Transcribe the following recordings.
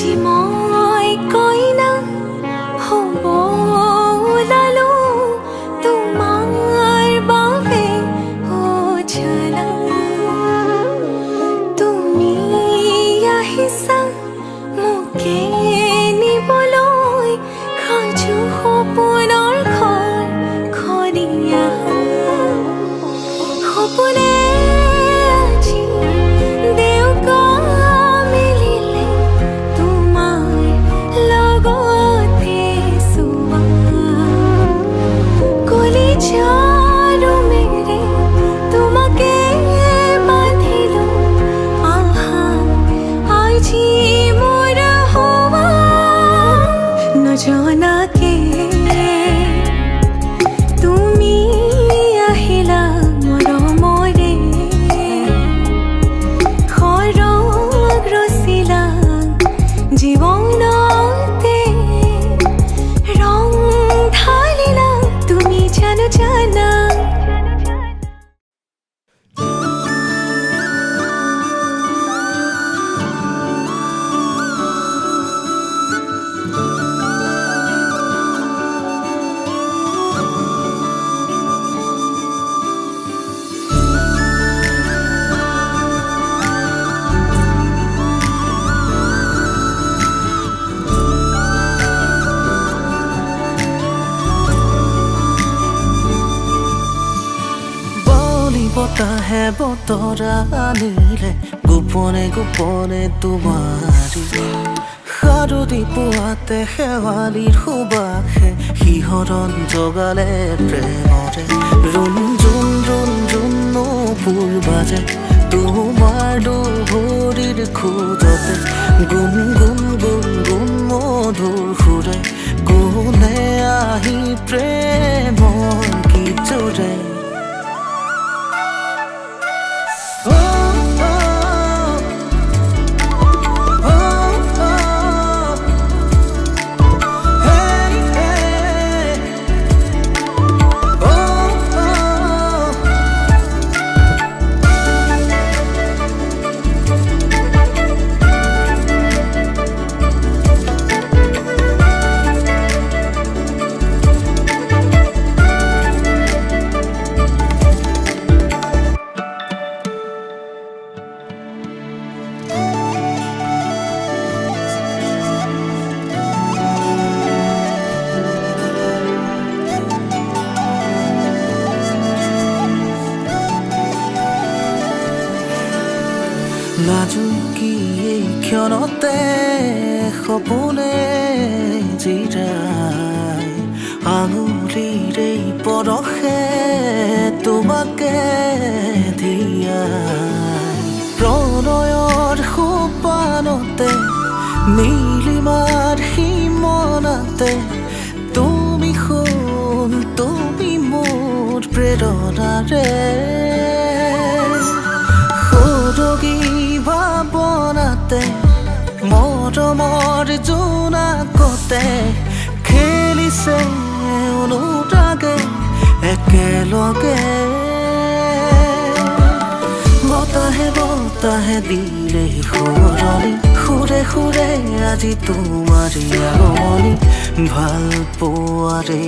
আজি মই কইনা হ'ব ওলালো তোমাৰ বাবে অজানা তুমি আহিছা মোকে নিবলৈ সাজু সপোনৰ ঘৰ খৰিয়া সপোনে আজি দেউকা মিলিলে তোমাৰ লগতে চোৱা কলিজাৰো মেৰে তোমাকে বান্ধিলো আহা আজি মোৰ হোৱা নজনাকে তুমি আহিলা মৰমৰে খৰগ ৰচিলা জীৱনতে ৰং ঢালিলা তুমি জানো জানা বতাহে বতৰা আনিলে গোপনে গোপনে তোমাৰি সাৰতি পুৱাতে শেৱালিৰ সুবাসে শিহৰণ জগালে প্ৰেমৰে ৰুণ জুন ৰুণ জুন ফুল বাজে তোমাৰ দুভৰিৰ খোজতে গুণ গুণ গুণ গুণ মধুৰ সুৰে কোনে আহি প্ৰেমৰ গীত জোৰে লাজুকী এই ক্ষণতে সপোনে জিৰাই আঙুলিৰ এই পৰশে তোমাকে দিয়াই প্ৰণয়ৰ সোপানতে নীলিমাৰ সীমনাতে তুমি সোণ তুমি মোৰ প্ৰেৰণাৰে সৰগী ভাৱনাতে মৰমৰ জোনাকতে খেলিছে অনুৰাগে একেলগে বতাহে বতাহে দিলে সুৰণি সুৰে সুৰে আজি তোমাৰি আগমনি ভাল পোৱাৰে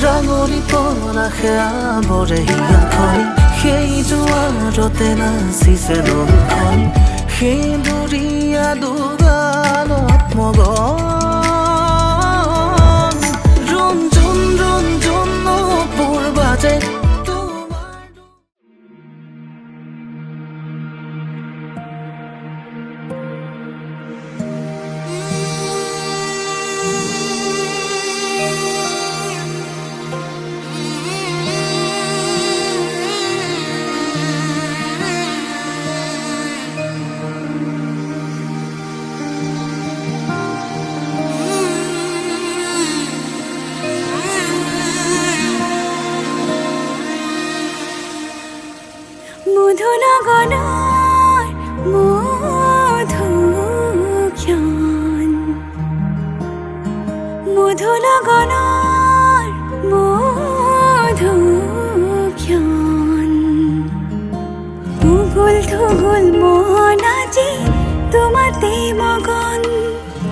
ৰাঙৰি পৰাশে আৱৰে হিয়াখনি সেই জোৱাৰতে নাচিছে দোলখনি সেই দুৰীয়া দুগানত মগন ৰুণ জুন নপুৰ বাজে মধুনগৰৰ মধুক্ষণ মধুনগৰৰ মধুক্ষণ উগুল থুগুল মন আজি তোমাতে মগন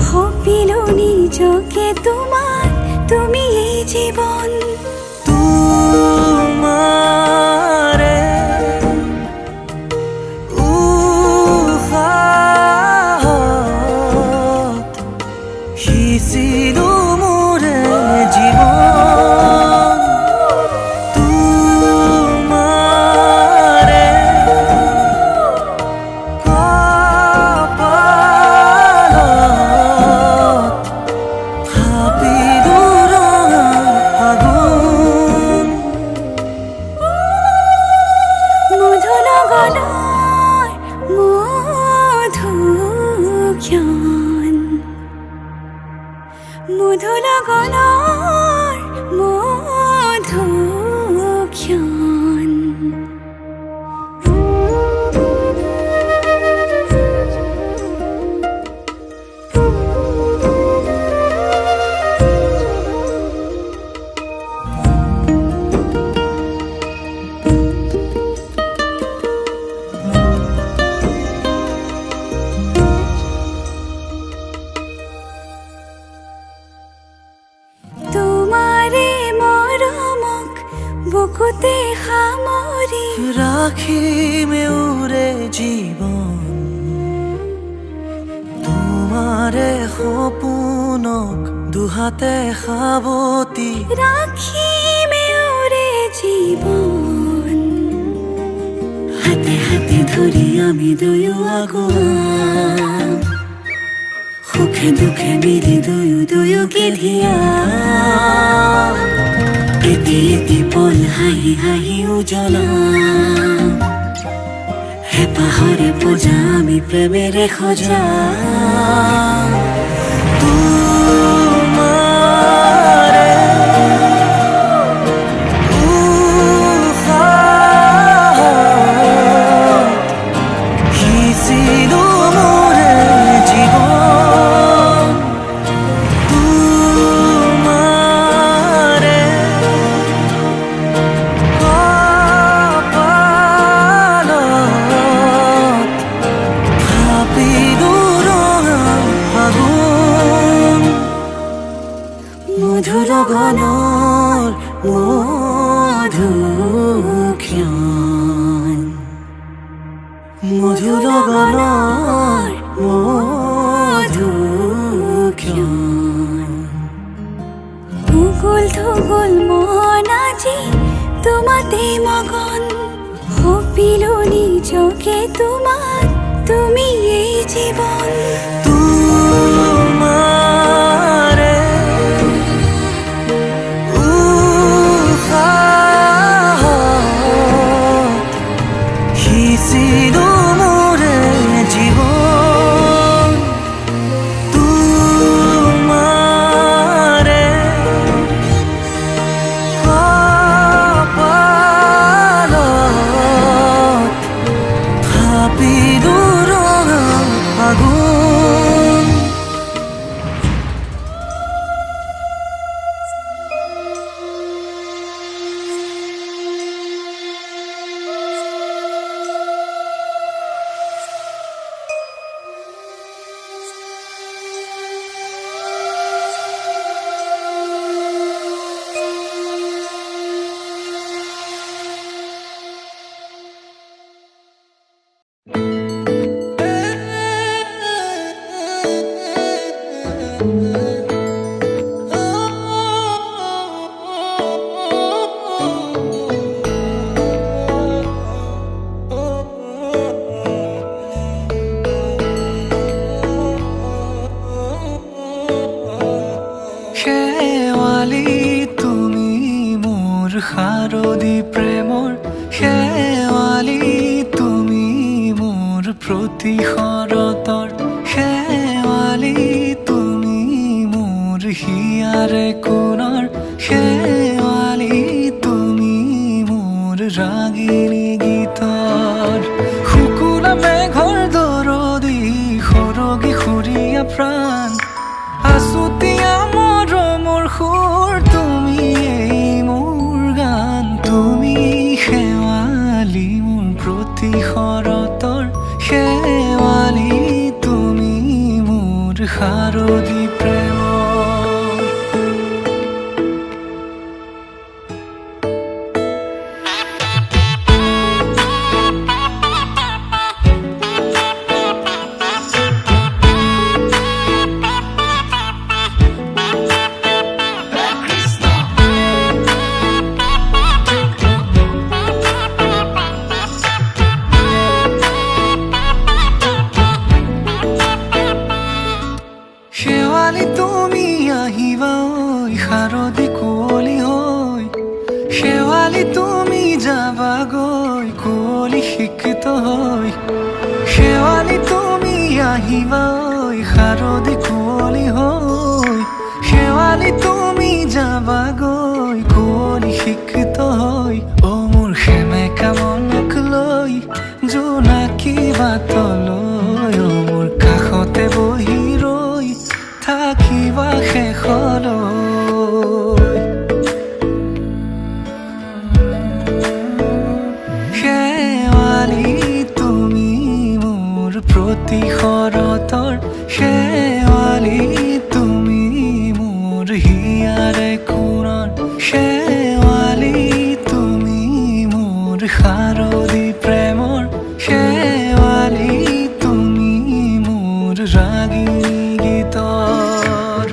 ভাবিলো নিজকে তোমাৰ তুমি এই জীবন তোমাৰে উশাহত সিঁচিলো মোৰে জীৱন তোমাৰে কপালত থাপিলো ৰঙা আগুন মধু লগনৰ মধু ক্ষণ মধু লগনৰ মধু ক্ষণ তোমাৰে মৰমক বুকুতে সামৰি ৰাখিমে উৰে জীৱন তোমাৰে সপোনক দুহাতে সাৱটি ৰাখিমে ওৰে জীৱন হাতে হাতে ধৰি আমি দুয়ো আগুৱাম সুখে দুখে মিলি দুয়ো দুয়োকে ধিয়াম এটি এটি পল হাঁহি হাঁহি উজ্বলাম হেঁপাহৰে পূজা আমি প্ৰেমেৰে সজাম তোমাৰে উশাহত সিঁচিলো মোৰে জীৱন তোমাৰে কপালত থাপিলো ৰঙা আগুন মধু লগনৰ মধু ক্ষণ মধু লগনৰ মধু ক্ষণ উগুল থুগুল মন আজি তোমাতে মগন ভাবিলো নিজকে তোমার তুমি এই জীবন তোমাৰে উশাহত সিঁচিলো মোৰে জীৱন তোমাৰে কপালত থাপিলো ৰঙা আগুন শেৱালি তুমি মোৰ শাৰদী প্ৰেমৰ শেৱালি তুমি মোৰ প্ৰতি শৰতৰ শেৱালি তুমি মোৰ হিয়াৰে কোণৰ শেৱালি তুমি মোৰ ৰাগিনী গীতৰ শুকুলা মেঘৰ দৰদি সৰগী সুৰীয়া প্ৰাণ আছুতীয়া মৰমৰ সুৰ তুমি মোৰ গান তুমি শেৱালি মোৰ প্ৰতি শৰতৰ শেৱালি তুমি মোৰ শাৰদী প্ৰেমৰ শেৱালি তুমি আহিবা ঐ শাৰদী কুঁৱলী হৈ শেৱালি তুমি যাবাগৈ কুঁৱলী শিক্ষিত হৈ শেৱালি তুমি আহিবা ঐ শাৰদী কুঁৱলী হৈ শেৱালি তুমি যাবাগৈ কুঁৱলী শিক্ষিত হৈ অ মোৰ সেমেকা মনক লৈ জোনাকী বাটলৈ অ মোৰ কাষতে বহি থাকিবা শেষলৈ শেৱালি তুমি মোৰ প্ৰতি শৰতৰ শেৱালি তুমি মোৰ হিয়াৰে কোণৰ শেৱালি তুমি মোৰ শাৰদী প্ৰেমৰ শেৱালি তুমি মোৰ ৰাগিনী গীতৰ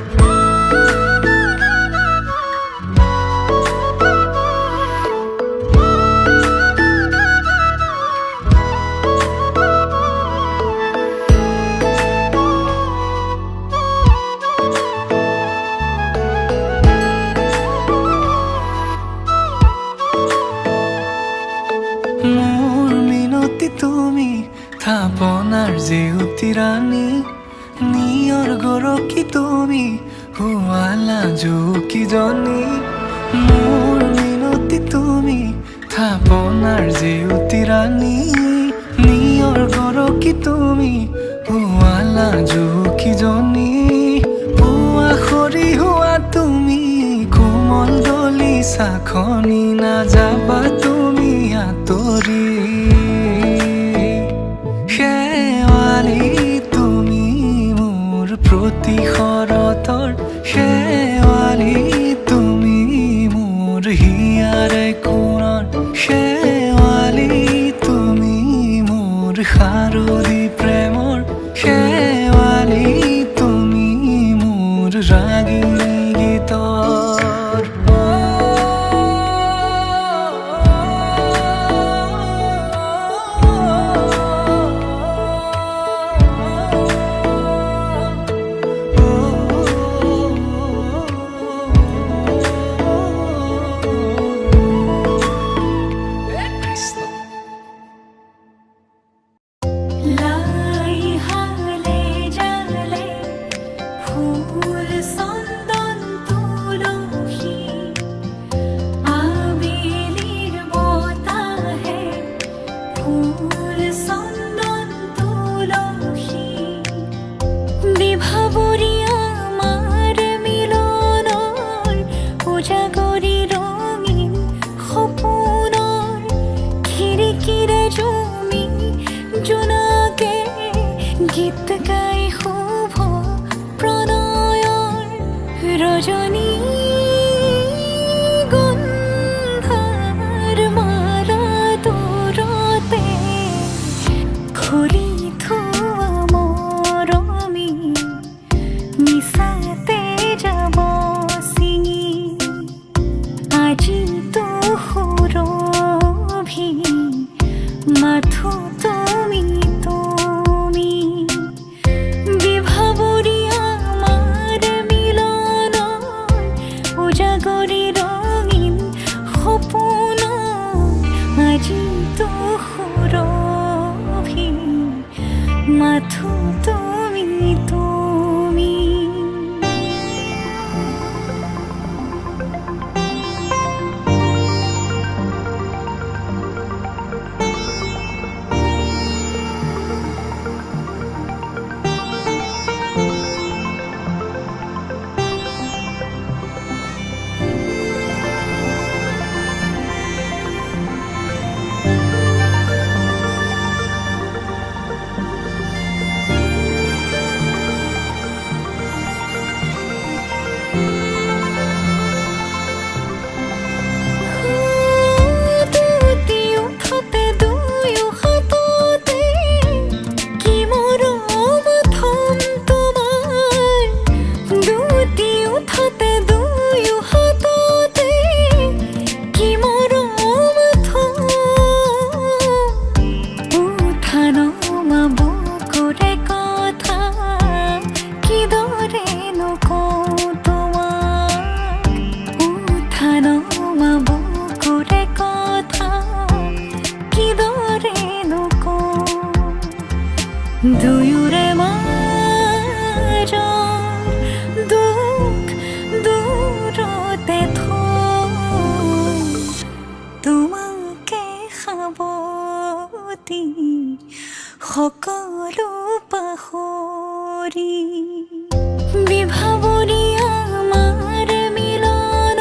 মোৰ মিনতি তুমি থাপনাৰ জেউতি ৰাণী নিয়ৰ গৰকী তুমি হুৱালা জুকিজনী মোৰ মিনতি তুমি থাপনাৰ জেউতি ৰাণী নিয়ৰ গৰকী তুমি হুৱালা জুকিজনী পুৱা সৰি হোৱা তুমি কোমল দলি চাখনি নাযাবা তুমি আঁতৰি শেৱালি প্ৰতি শৰতৰ শেৱালি তুমি মোৰ হিয়াৰে কোণৰ শেৱালি তুমি মোৰ শাৰদী প্ৰেমৰ শেৱালি তুমি মোৰ ৰাগিনী গীতৰ গীত গাই শুভ প্ৰণয়ৰ ৰজনী গন্ধাৰ মালা দূৰতে খুলি থোৱা মৰমী মিছাতে যাব ছিঙি আজি তো সুৰভি মাথো তুমি মাথো তুমি তুমি দুয়োৰে মাজৰ দুখ দূৰতে থৈ তোমাকে সাৱটি সকলো পাহৰি বিভাৱনী আমাৰ মিলনৰ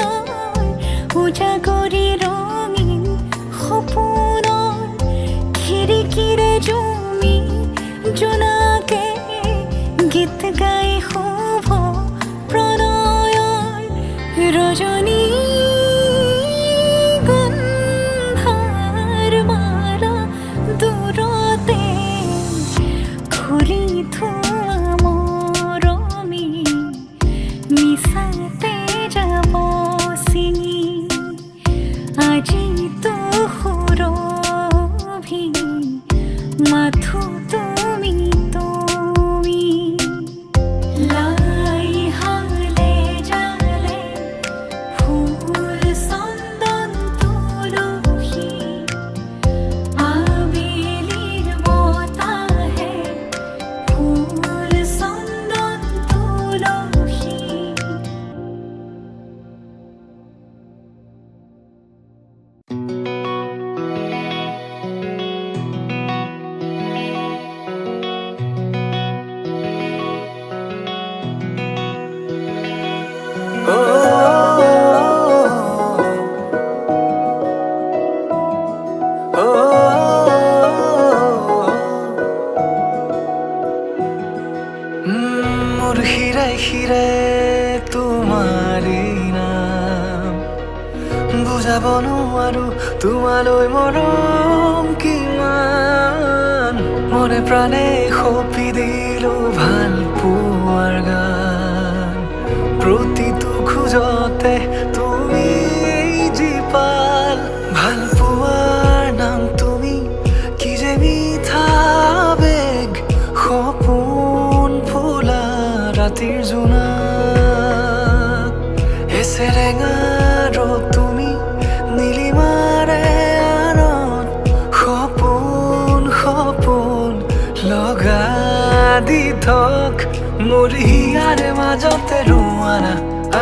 উজাগৰি ৰঙীন সপোনৰ খিৰিকীৰে জুমি জোনাকে গীত গাই শুভ প্ৰণয়ৰ ৰজনী গন্ধাৰ মালা দূৰতে খুলি থোৱা মৰমী মিছাতে যাব ছিঙি আজিতো সুৰভি মাথো তুমি তুমি লাই হালে জালে ফুল চন্দন তুলসী আবেলিৰ বতাহে ফুল চন্দন তুলসী মোৰ হিৰে হিৰে তোমাৰে নাম বুজাব নোৱাৰো তোমালৈ মৰম কিমান মনে প্ৰাণে সপি দিলো ভাল পোৱাৰ গান প্ৰতিটো খোজতে তুমি জীপাল ভাল পোৱাৰ নাম তুমি কি যে মিঠা বেগ সপোন ফুলা ৰাতিৰ জোনাক এছেৰেঙাৰ তুমি নীলিমাৰে আনত সপোন সপোন লগা দি থক মোৰ হিয়াৰে মাজতে ৰোৱানা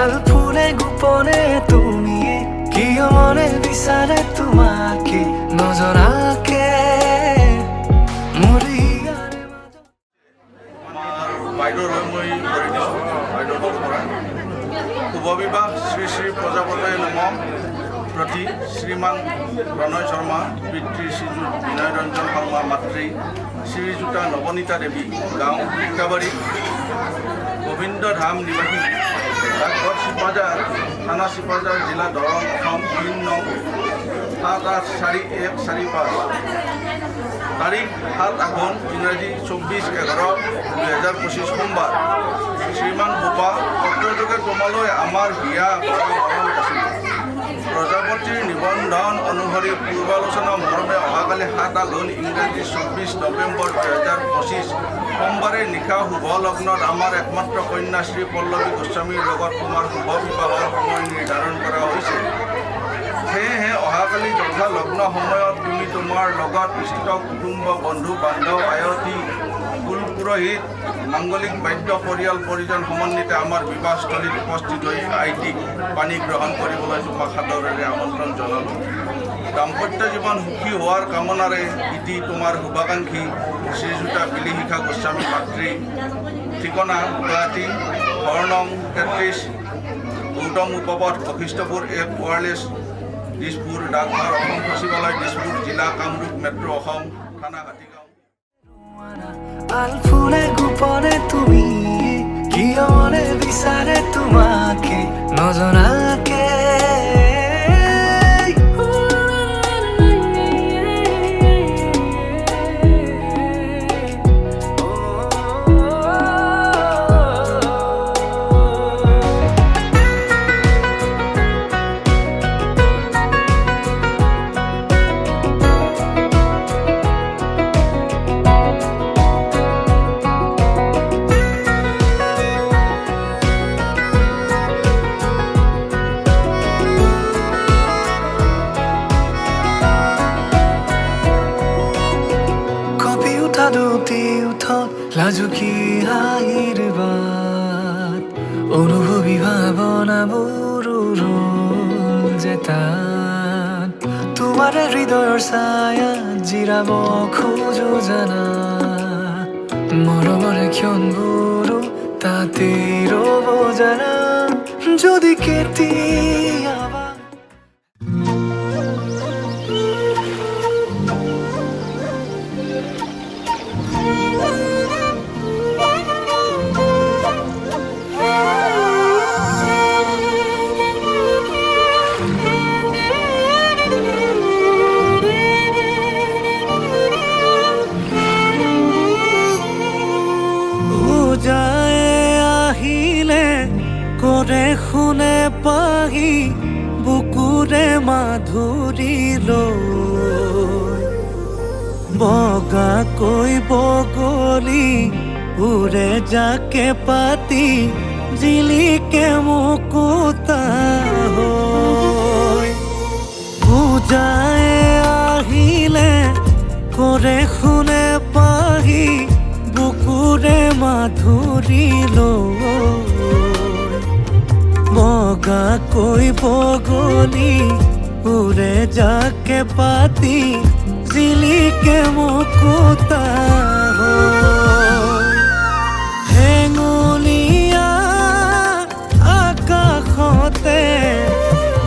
আল ফুলে গোপনে তুমিয়ে কিয় মনে বিচাৰে তোমাকে নজনাকে মোৰ হিয়াৰে বাইদেউৰ হৈ মই কৰি দিছোঁ বাইদেউৰ পৰা শুভ বিবাহ শ্ৰী শ্ৰী প্ৰজাপতি নম প্ৰতি শ্ৰীমান প্ৰণয় শৰ্মা পিতৃ শ্ৰীযুত বিনয় ৰঞ্জন শৰ্মা মাতৃ শ্ৰীযুতা নৱনীতা দেৱী গাঁও টিকাবাৰী গোবিন্দ ধাম নিবাসী ডাকঘৰ চিপাজাৰ থানা চিপাজাৰ জিলা দৰং অসম পিন নং 7841445 তাৰিখ 7 আঘোণ ইংৰাজী 24/11/2025 সোমবাৰ শ্ৰীমান বোপা পত্ৰযোগে তোমালৈ আমাৰ বিয়া বৰণ আছিল প্ৰজাপতিৰ নিবন্ধন অনুসৰি পূৰ্বালোচনা মৰ্মে অহাকালি 7 আঘোণ ইংৰাজী 24 নৱেম্বৰ 2025 সোমবাৰে নিশা শুভ লগ্নত আমাৰ একমাত্ৰ কন্যা শ্ৰী পল্লৱী গোস্বামীৰ লগত তোমাৰ শুভ বিবাহৰ সময় নিৰ্ধাৰণ কৰা হৈছে সেয়েহে অহাকালি যথা লগ্ন সময়ত তুমি তোমাৰ লগত ইষ্ট কুটুম্ব বন্ধু বান্ধৱ আয়তী কুল পুৰোহিত মাংগলিক বাদ্য পৰিয়াল পৰিজন সমন্বিতে আমাৰ বিবাহস্থলীত উপস্থিত হৈ আইটিক পানী গ্ৰহণ কৰিবলৈ তোমাক সাদৰেৰে আমন্ত্ৰণ জনালোঁ দাম্পত্য জীৱন সুখী হোৱাৰ কামনাৰে ইতি তোমাৰ শুভাকাংক্ষী শ্ৰীযুতা বিলিশিখা গোস্বামী মাতৃ ঠিকনা গুৱাহাটী ঘৰ নং 33 গৌতম উপপথ বশিষ্ঠপুৰ এক ৱাৰলেছ দিছপুৰ ডাকঘৰ অসম সচিবালয় দিছপুৰ জিলা কামৰূপ মেট্ৰ' অসম থানা হাতীগাঁও আল ফুলে গোপনে তুমি কিয় মনে বিচাৰে তোমাকে নজনাকে কোঠা দুটি উঠত লাজুকী হাঁহিৰ বাট অনুভৱী ভাৱনাবোৰ ৰ'ল যে তাত তোমাৰে হৃদয়ৰ ছায়াত জিৰাব খোজো জানা মৰমৰে ক্ষণবোৰো তাতেই ৰ'ব জানা যদি কেতিয়াবা কৰে শুনে পাহি বুকুৰে মাধুৰী লৈ বগাকৈ বগলী উৰে যাকে পাতি জিলিকে মুকুতা হৈ পূজাই আহিলে কৰে শুনে পাহি বুকুৰে মাধুৰী লৈ বগাকৈ বগলী উৰে যাকে পাতি জিলিকে মুকুতা হৈ হেঙুলীয়া আকাশতে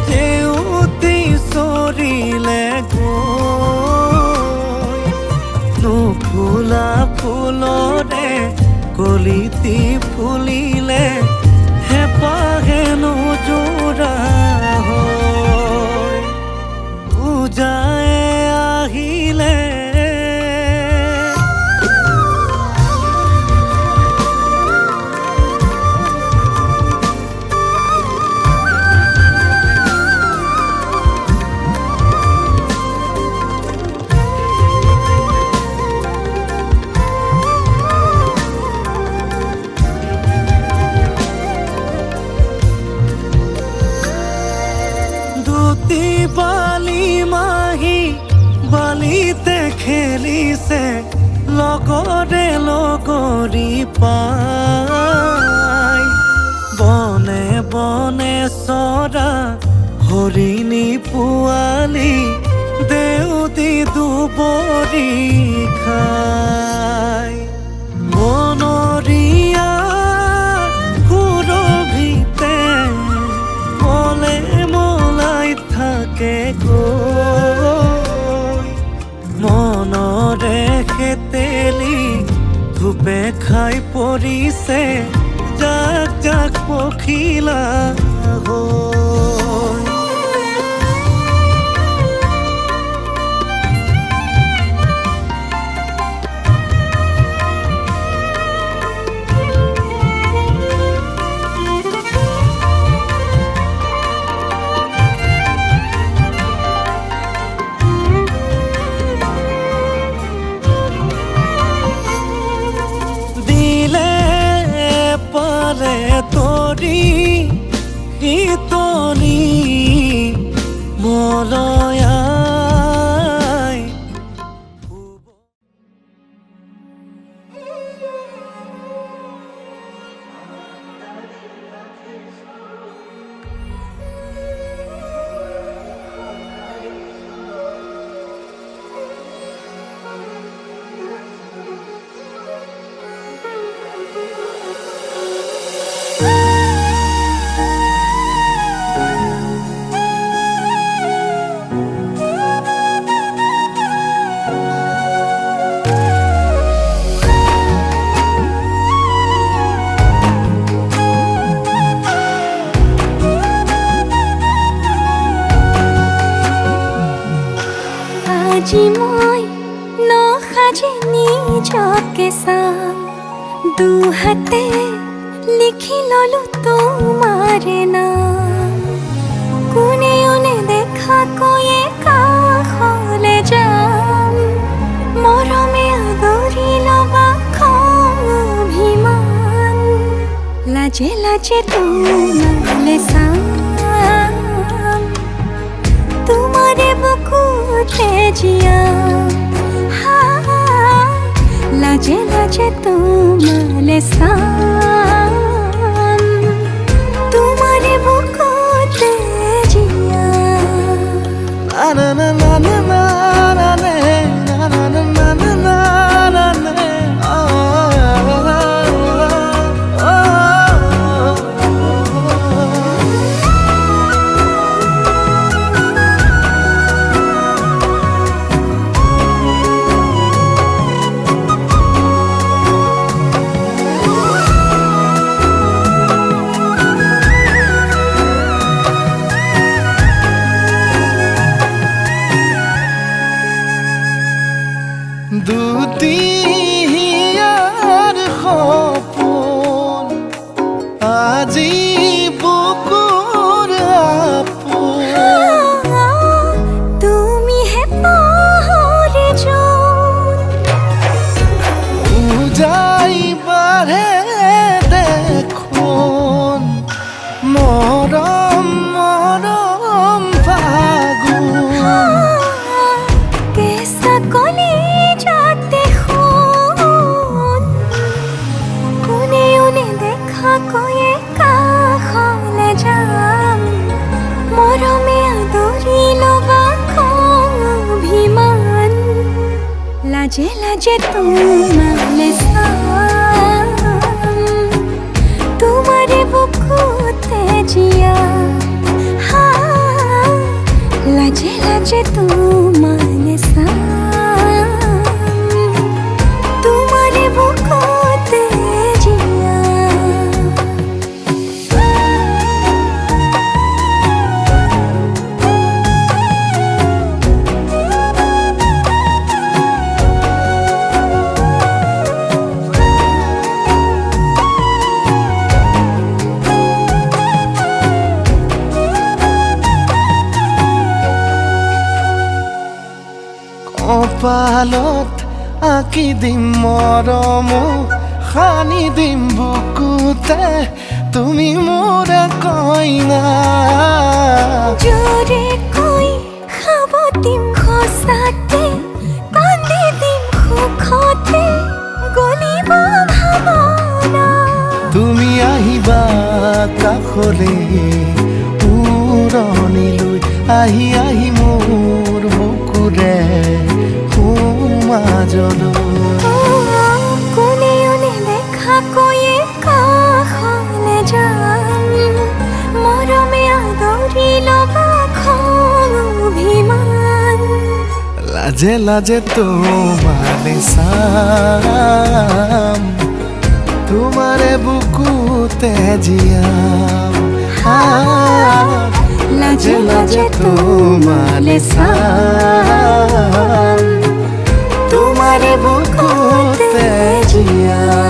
জেউতি চৰিলে গৈ নুফুলা ফুলৰে কলিতি ফুলিলে হেঁপাহে নোজোৰা হৈ পূজাই আহিলে বালি মাহি বালিতে খেলিছে লগৰে লগৰী পাই বনে বনে চৰা হৰিণী পোৱালি দেউতি দুবৰি খাই বনৰীয়া সুৰভিতে মলে মলাই থাকে গৈ মনৰে খেতেলি ধূপে খাই পৰিছে জাক জাক পখিলা হৈ তৰি শীতলি মলয়াই আজি মই নসাজে নিজকে চাম দুহাতে লিখি ললো তোমাৰে নাম কোনে ওনে দেখা কৈয়ে কাষলে যাম মৰমে আদৰি লবা খং অভিমান লাজে লাজে তোমালে চাম তোমাৰে বুকুতে জিয়া লাজে তোমালে চাম তোমাৰে বুকুতে জিয়া না না না না না না না না না না না না না না দুটিয়াৰ সপোন আজি বুকুৰ আপোন তুমিহে পাহৰি যোন উজাই বাঢ়ে দেখোন মৰম মৰম ফাগুন কেঁচা কলি যাতে শুন কোনেও নেদেখাকৈয়ে কাষলে যাম মৰমে আদৰি ল'বা অভিমান লাজে লাজে তোমালে চাম তোমাৰে বুকুতে জিয়া লাজে লাজে তোমালে চাম তোমাৰে বুকুতে জিয়া কপালত আঁকি দিম মৰম সানি দিম বুকুতে তুমি মোৰ কইনা জোৰে কৈ খাব দিম সঁচাতে কান্দি দিম সুখতে গলিব ভাৱনা তুমি আহিবা কাষলে উৰণিলৈ আহি আহি মোৰ বুকুৰে সোমাজলৈ কোনেও নেদেখাকৈয়ে কাষলে যাম মৰমে আদৰি ল'বা অভিমান লাজে লাজে তোমালে চাম তোমাৰে বুকুতে জিয়াম লাজে লাজে তোমালে চাম তোমাৰে বুকুতে জিয়াম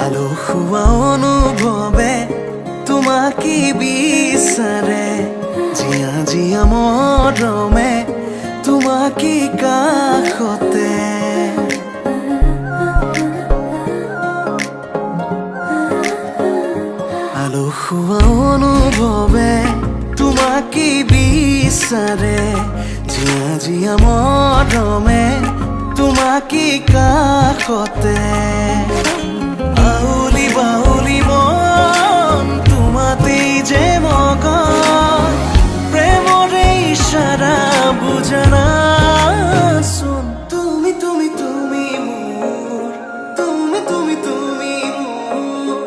আলসুৱা অনুভৱে তোমাকে বিচাৰে জিয়া জিয়া মৰমে তোমাকে কাষতে আলসুৱা অনুভৱে তোমাকে বিচাৰে জিয়া জিয়া মৰমে তোমাকে কাষতে আউলি বাউলি মন তোমাতেই যে মগন প্ৰেমৰে ইশাৰা বুজনা চোন তুমি তুমি তুমি মোৰ তুমি তুমি তুমি মোৰ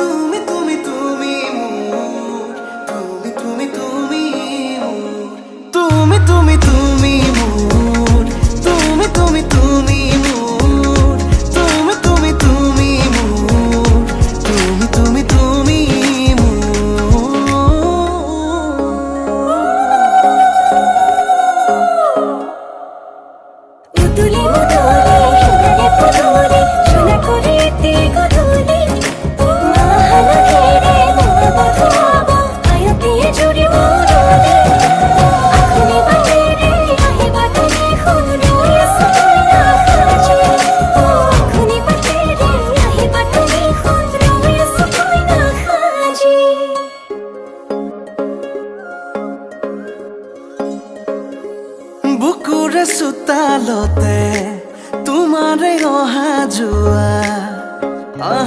তুমি তুমি তুমি মোৰ তুমি তুমি তুমি মোৰ তুমি তুমি তুমি মোৰ তুমি তুমি তুমি মোৰ তুমি তুমি তুমি মোৰ তুমি তুমি তুমি মোৰ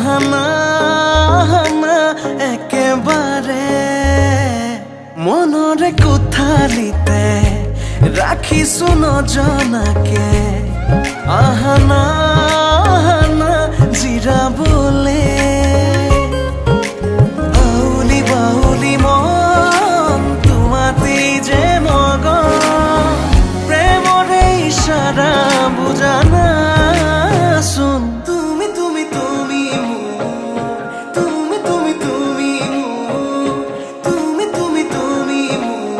আহানা আহানা একেবাৰে মনৰে কোঠালিতে ৰাখিছো নজনাকে আহানা আহানা জিৰাবলে বাউলি বাউলি মন তোমাতেই যে মগন প্ৰেমৰে ইশাৰা বুজানা চোন তুমি তুমি তুমি মোৰ তুমি তুমি তুমি মোৰ তুমি তুমি তুমি মোৰ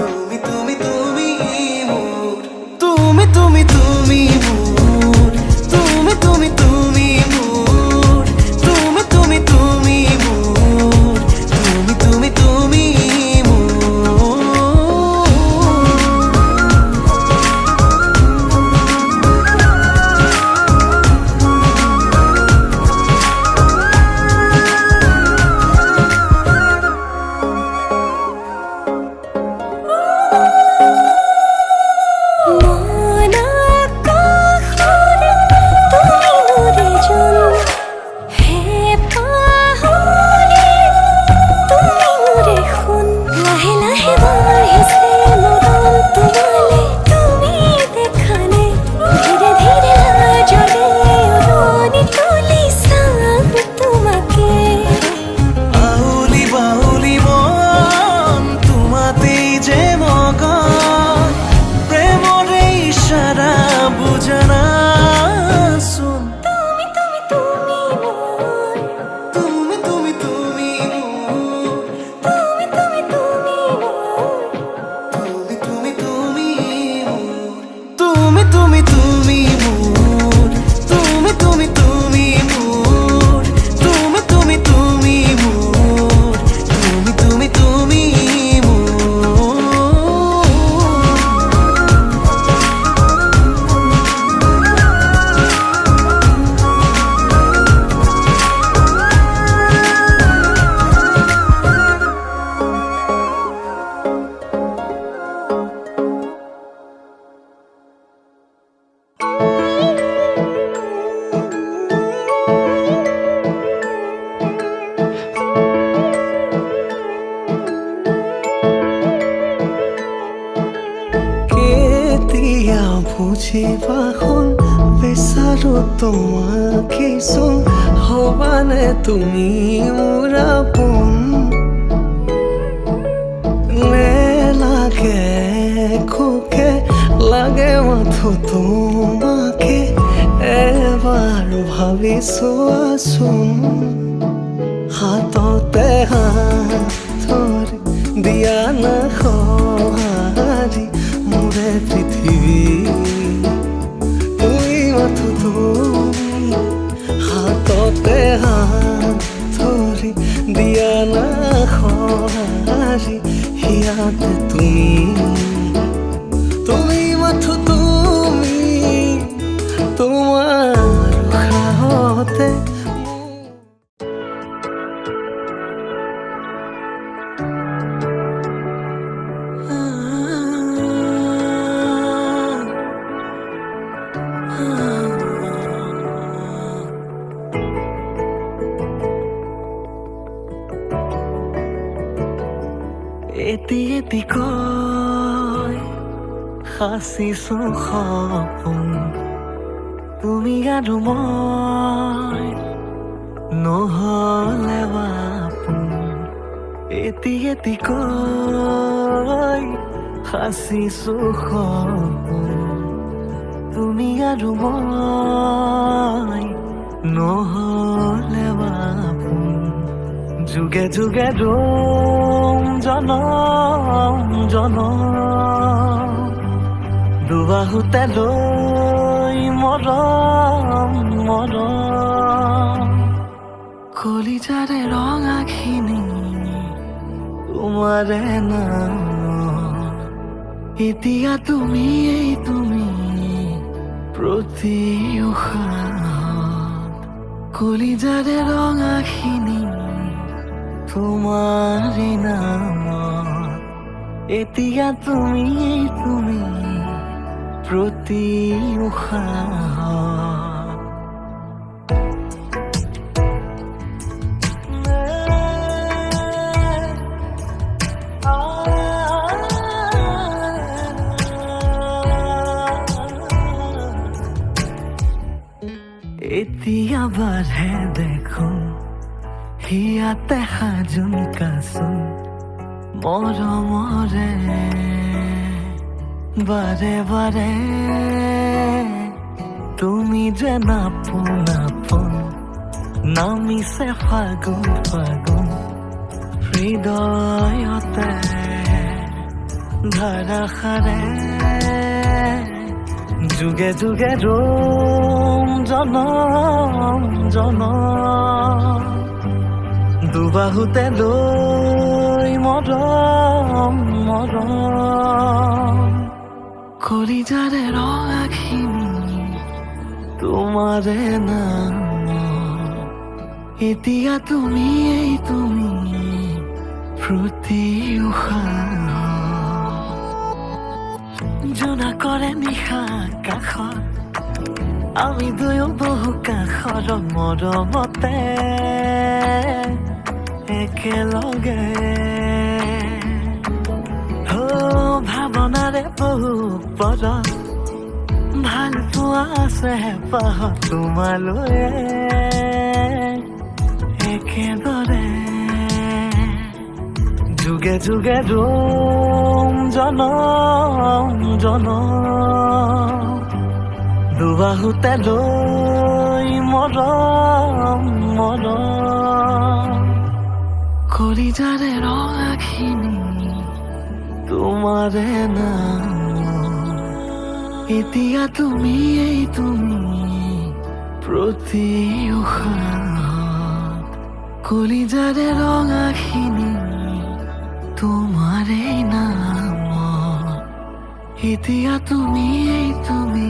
তুমি তুমি তুমি মোৰ তুমি তুমি তুমি মোৰ তুমি তুমি তুমি মোৰ তুমি তুমি তুমি মোৰ তুমি তুমি তুমি মোৰ মন আকাশৰে তুমি মোৰে জোন হে পাহৰি তুমি মোৰে সোণ লাহে লাহে বাঢ়িছে মৰম তোমালে তুমি দেখা নাই ধীৰে ধীৰে লাজৰে উৰণি তুলি চাম তোমাকে আউলি বাউলি মন তোমাতেই যে মগন প্ৰেমৰে ইশাৰা বুজানা চোন তুমি তুমি তুমি মোৰ তুমি তুমি তুমি মোৰ তুমি তুমি তুমি মোৰ তুমি তুমি তুমি মোৰ তুমি তুমি তুমি মোৰ তুমি তুমি তুমি মোৰ তুমি তুমি তুমি মোৰ তুমি তুমি তুমি মোৰ কেতিয়া বুজিবা হ'ল বিচাৰো তোমাকে চোন হবানে তুমি মোৰ আপোন নে লাগে খোকে লাগে মাথো তোমাকে এবাৰ ভাবি চোৱাচোন হাততে হাত ধৰি দিয়া না সঁহাৰি মোৰে পৃথিৱী তুই মাথো তুমি হাততে হাত ধৰি দিয়া না সঁহাৰি হিয়াতে তুমি মাথো তুমি তোমাৰ উশাহতে এটি এটি কয় সাঁচিছো সপোন তুমি আৰু মই নহ'লে বাপোন এটি এটি কয় সাঁচিছো সপোন তুমি আৰু মই নহ'লে বাপোন যুগে যুগে ৰম জনম জনম দুবাহুতে লৈ মৰম মৰম কলিজাৰে ৰঙাখিনি তোমাৰে নাম এতিয়া তুমি প্ৰতি উশাহত কলিজাৰে ৰঙাখিনি তোমাৰে নাম এতিয়া তুমি প্ৰতি উশাহত হিয়াতে সাজোন কাচোন মৰমৰে বাৰে বাৰে তুমি যে নাপোন নাপোন নামিছে ফাগুন ফাগুন হৃদয়তে ধাৰাসাৰে যুগে যুগে ৰম জনম জনম দুবাহুতে লৈ মৰম মৰম কলিজাৰে ৰঙাখিনি তোমাৰে নাম এতিয়া তুমি এই তুমি প্ৰতি উশাহ জোনা কৰে নিশা কাষত আমি দুয়ো বহু কাষৰ মৰমতে একেলগে ভাৱনাৰে বহু পদ ভাল পোৱা আছে পাহ তোমালৈ একেদৰে যুগে যুগে ৰম জনম জনম দুবাহুতে লৈ মৰম মৰম কলিজাৰে ৰঙাখিনি তোমাৰে নাম এতিয়া তুমি এই তুমি প্ৰতি উশাহ কলিজাৰে ৰঙাখিনি তোমাৰে নাম এতিয়া তুমি এই তুমি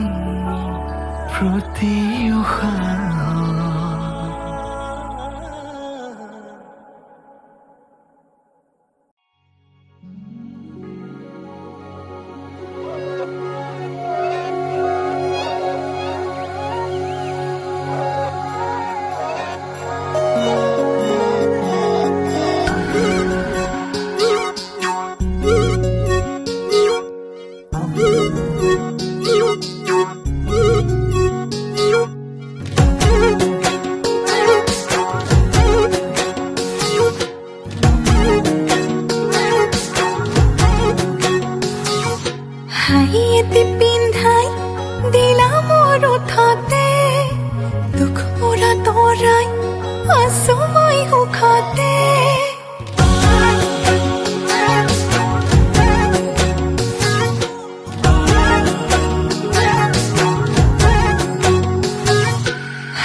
প্ৰতি উশাহ হাইয়েতে পিন্ধাই দিলা মোৰ ওঠতে দুখ মোৰা তৰাই আছো মই সুখতে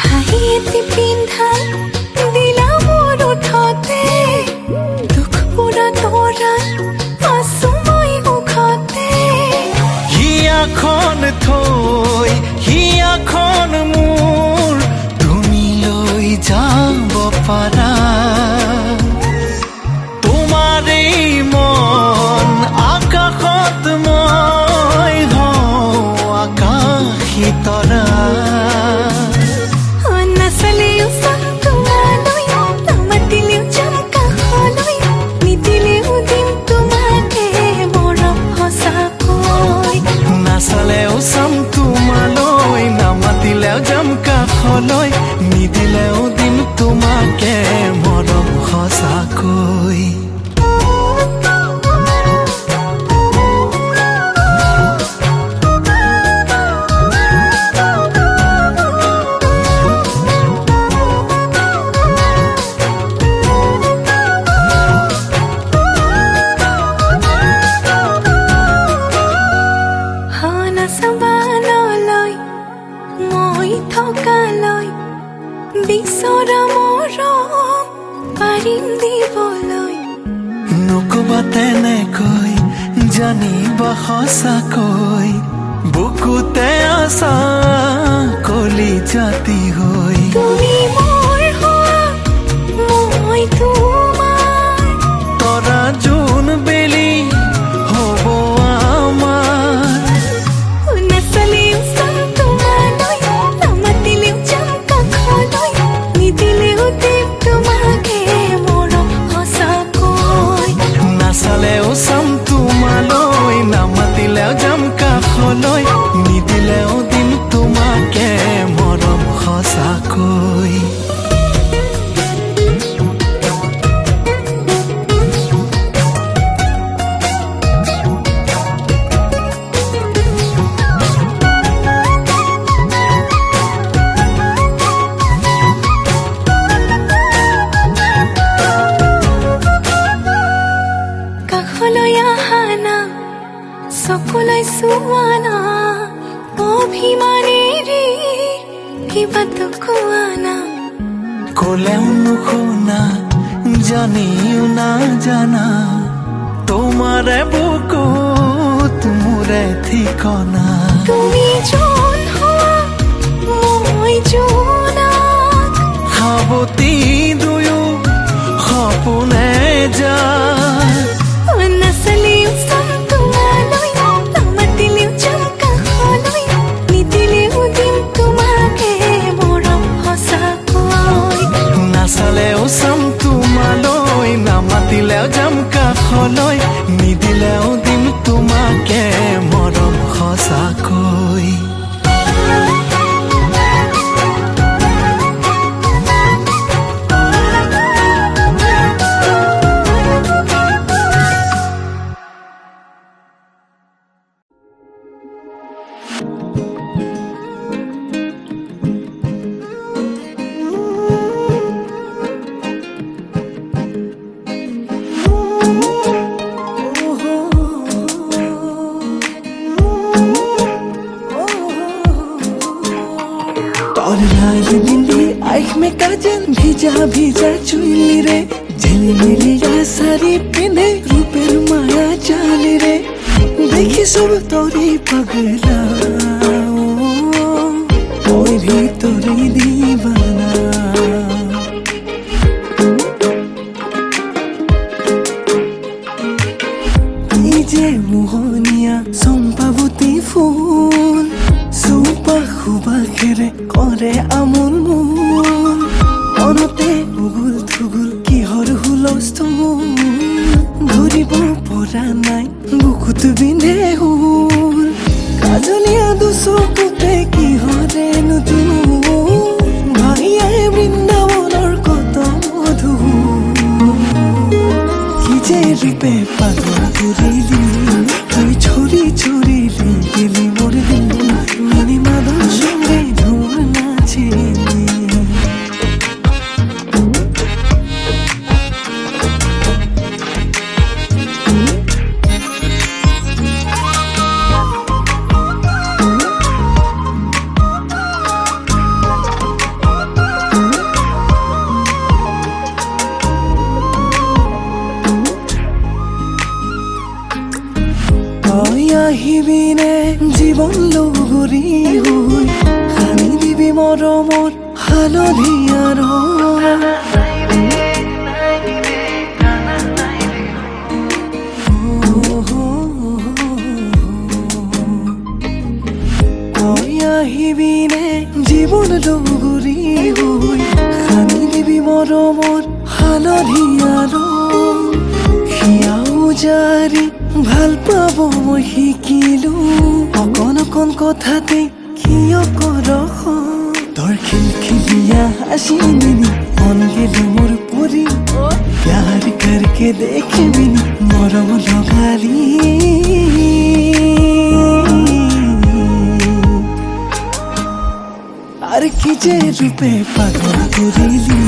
হাইয়েতে পিন্ধাই দিলা মোৰ ওঠতে দুখ মোৰা তৰাই আছো মই সুখতে হিয়াখন থৈ হিয়াখন মোৰ তুমি লৈ যাব পাৰা তোমাৰে মন আকাশত মই হওঁ আকাশী তৰা নাচালেও চাম তোমালৈ নামাতিলেও যাম কাষলৈ নিদিলেও দিম তোমাকে মৰম সঁচাকৈ নাচালেও চাম তোমালৈ নামাতিলেও যাম কাষলৈ নিদিলেও দিম তোমাকে মৰম সঁচাকৈ নাচাবানলৈ মই থকালৈ বিচৰা মৰম পাৰিম দিবলৈ নকবা তেনেকৈ জানিবা সঁচাকৈ বুকুতে আছা কলি জাতি হৈ তুমি মোৰ হোৱা মই তোমাৰ তৰা জোন বেলি হ'ব আমাৰ নাচালেও চাম তোমালৈ নামাতিলেও যাম কাষলৈ নিদিলেও দিম তোমাকে মৰম সঁচাকৈ নাচালেও চাম তোমালৈ নামাতিলেও যাম কাষলৈ নিদিলেও দিম তোমাকে মৰম সঁচাকৈ চকুলৈ চোৱা না অভিমানেৰে কিবাটো কোৱা না কলেও নুশুনা জানিও না জানা তোমাৰে বুকুত মোৰে ঠিকনা তুমি জোন হোৱা মই জোনাক সাৱতি দুয়ো সপোনে যায় নাচালেও চাম তোমালৈ নামাতিলেও যাম কাষলৈ নিদিলেও দিম তোমাকে মৰম সঁচাকৈ নাচালেও চাম তোমালৈ নামাতিলেও যাম কাষলৈ নিদিলেও দিম তোমাকে মৰম সঁচাকৈ তোর লাল বিন্দি আঁখ মে কাজল ভিজা ভিজা চুলি রে ঝিলমিলিয়া শাড়ি পিনে রূপের মায়া চাল রে দেখি সব তোরে পাগলা ওই ভিতরে দিবানা এই যে মোহনিয়া চম্পাবতী ফুল সুপা সুবাসেৰে কৰে আমোল মোল মনতে উগুল থুগুল কিহৰ হুলস্থুল ধৰিব পৰা নাই বুকুত বিন্ধে হুল কাজলীয়া দুচকুতে কিহৰে নতুন ভাইয়াই বৃন্দাবনৰ কত মধু কি যে ৰূপে পাগল কৰিলি তুই ছড়ি ছড়িলি গেলি মোৰ দিল মনি মাদল সঙ্গে ঝুম নাচে তই আহিবিনে জীৱন লগৰী হৈ সানি দিবি মৰমত হালধীয়া ৰং তই আহিবিনে জীৱন লগৰী হৈ সানি দিবি মৰমত হালধীয়া ৰং হিয়াও জাৰি ভাল পাব মই শিকিলো অকণ অকণ কথাতে কিয় কৰ তোৰ খিলখিলিয়া হাসি মিনি মন গেল মোর পরি প্যার করকে দেখবি মরম লগালি আর কি যে রূপে পাগল করিলি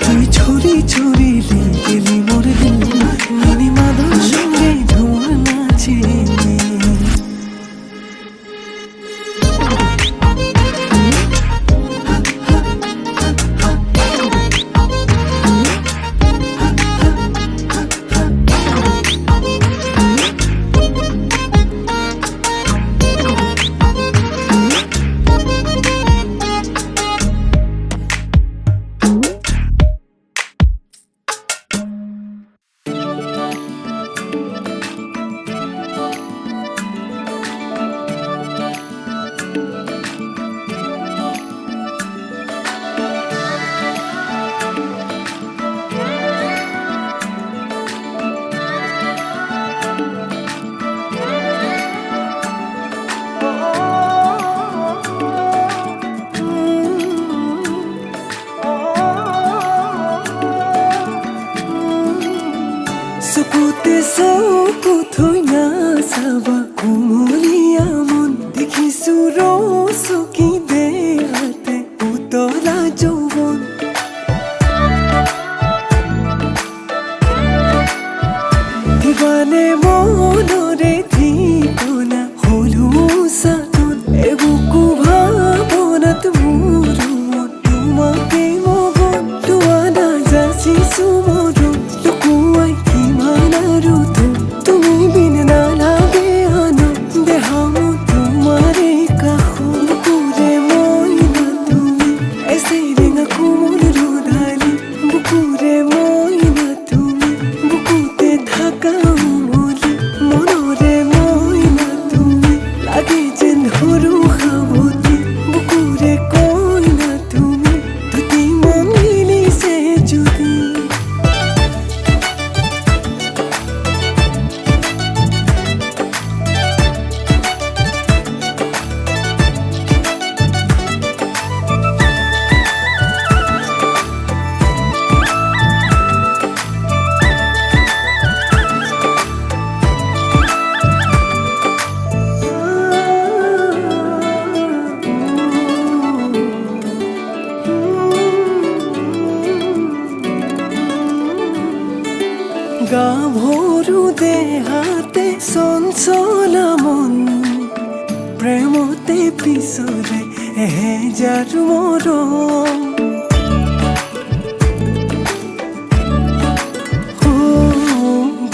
তুই ছড়ি ছড়িলি গেলি মোর দিল মনি মাদল সঙ্গে ঝুম নাচে চকুতে চকু থৈ নাচাবা কুমলীয়া মন দেখিছো ৰচকি দেহাতে উতলা যৌৱন দিবানে মনৰে ঠিক গাভৰু দেহাতে চঞ্চলা মন প্ৰেমতে পিছৰে এহেজাৰ মৰম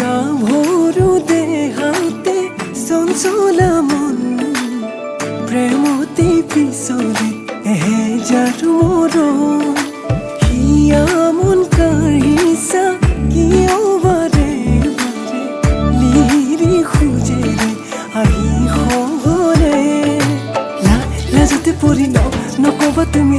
গাভৰু দেহাতে চঞ্চলা মন প্ৰেমতে পিছৰে এহেজাৰ মৰম হিয়া মন কাঢ়িছা কিয় বাৰে বাৰে লিৰি খোজেৰে আহি খবৰে লাজতে পৰি নকবা তুমি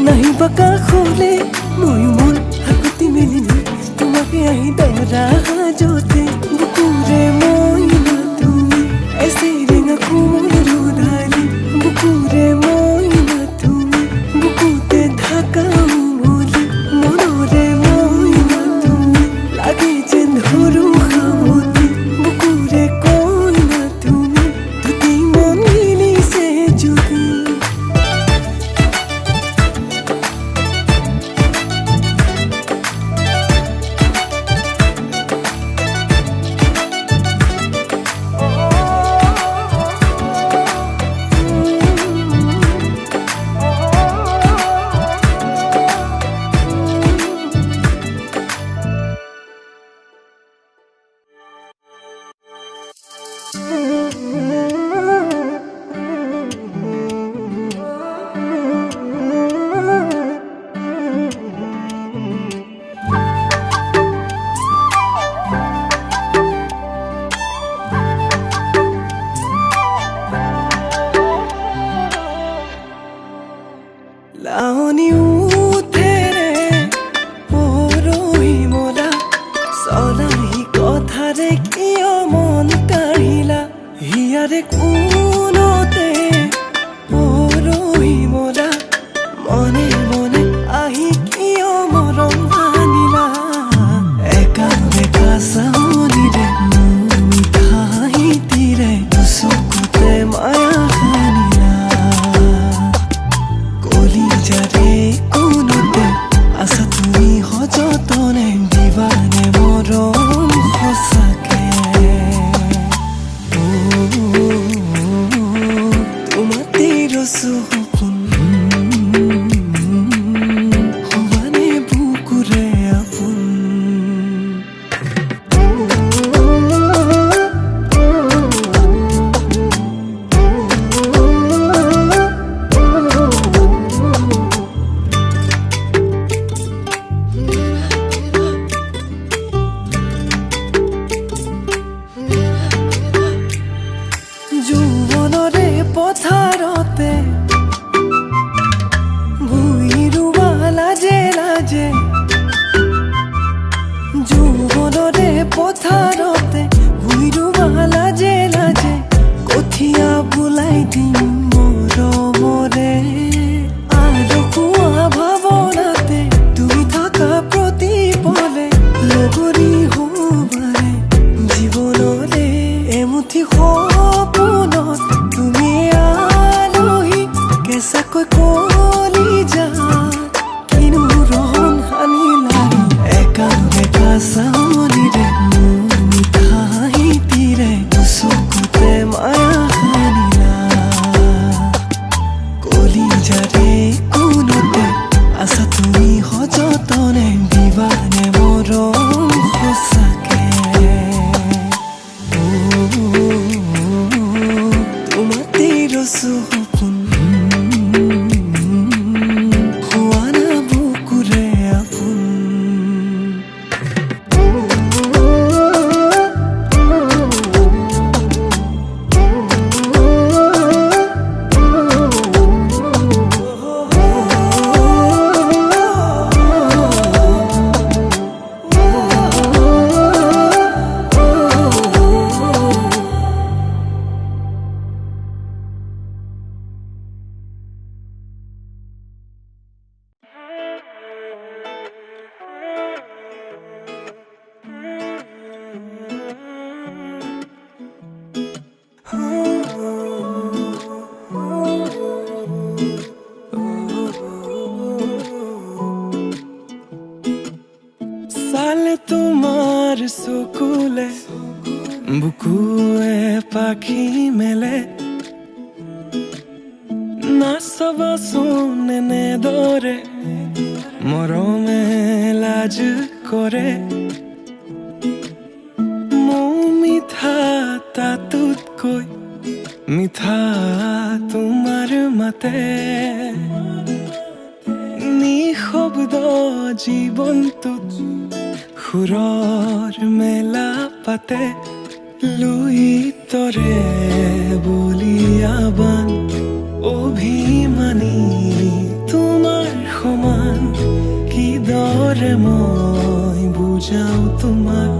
নাহিবা কাষলে ময়ো মন হাকুতি মেলিলো তোমাকে আহি দৰা সাজতে বুকুৰে মইনা তুমি এচিৰেঙা কোমল ৰুধালি বুকুৰে মইনা তুমি বুকুতে ঢাকা উমলি মনৰে মইনা তুমি লাগে যেন ধৰো সাৱলি বুকুৰে কইনা তুমি দুটি মন মিলিছে যদি লাৱনী উঠেৰে পৰহি মলা চলাহি কথাৰে কিয় মন কাঢ়িলা হিয়াৰে কোনতে পৰহি মলা মনে মনে আহি কিয় মৰম আনিলা একা বেকা চাউলিৰে মোৰ মিঠা হাঁহিটিৰে চকুতে মায়া সানিলা কলিজাৰে কোনোতে আছা তুমি সযতনে দিবানে মৰম সঁচাকে তোমাতে ৰচো সপোন সমানে বুকুৰে আপোন যৌৱনৰে পথাৰতে ভূঁই ৰুবা লাজে লাজে যৌৱনৰে পথাৰতে ভূঁই ৰুবা লাজে লাজে কঠীয়া বোলাই দিম মৰমৰে আৰু খোৱা ভাৱনাতে তুমি থকা প্ৰতিপলে লগৰী হবাৰে জীৱনৰে এমুঠি সপোনত তুমি আলহী কেঁচাকৈ কলিজা কিনো ৰহন সানিলা একা বেকা চাউলিৰে মোৰ মিঠা হাঁহিটিৰে চকুতে মায়া সানিলা চালে তোমাৰ চকুলে বুকুৱে পাখি মেলে নাচাবাচোন এনেদৰে মৰমে লাজ কৰে মোৰ মিঠা তাতোতকৈ মিঠা তোমাৰ মাতে নিশব্দ জীৱনটোত সুৰৰ মেলা পাতে লুইতৰে বলিয়াবান অভিমানী তোমাৰ সমান কিদৰে মই বুজাও তোমাক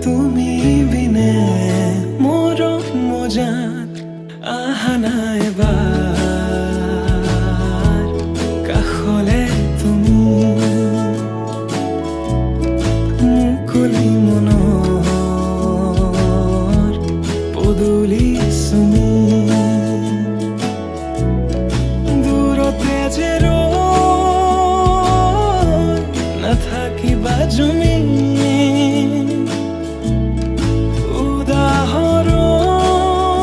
তুমি বিনে মৰম মজাত আহা নাই এবাৰ কাষলে তুমি মুকলি মনৰ পদূলি চুমি দূৰতে যে ৰৈ নাথাকিবা জুমি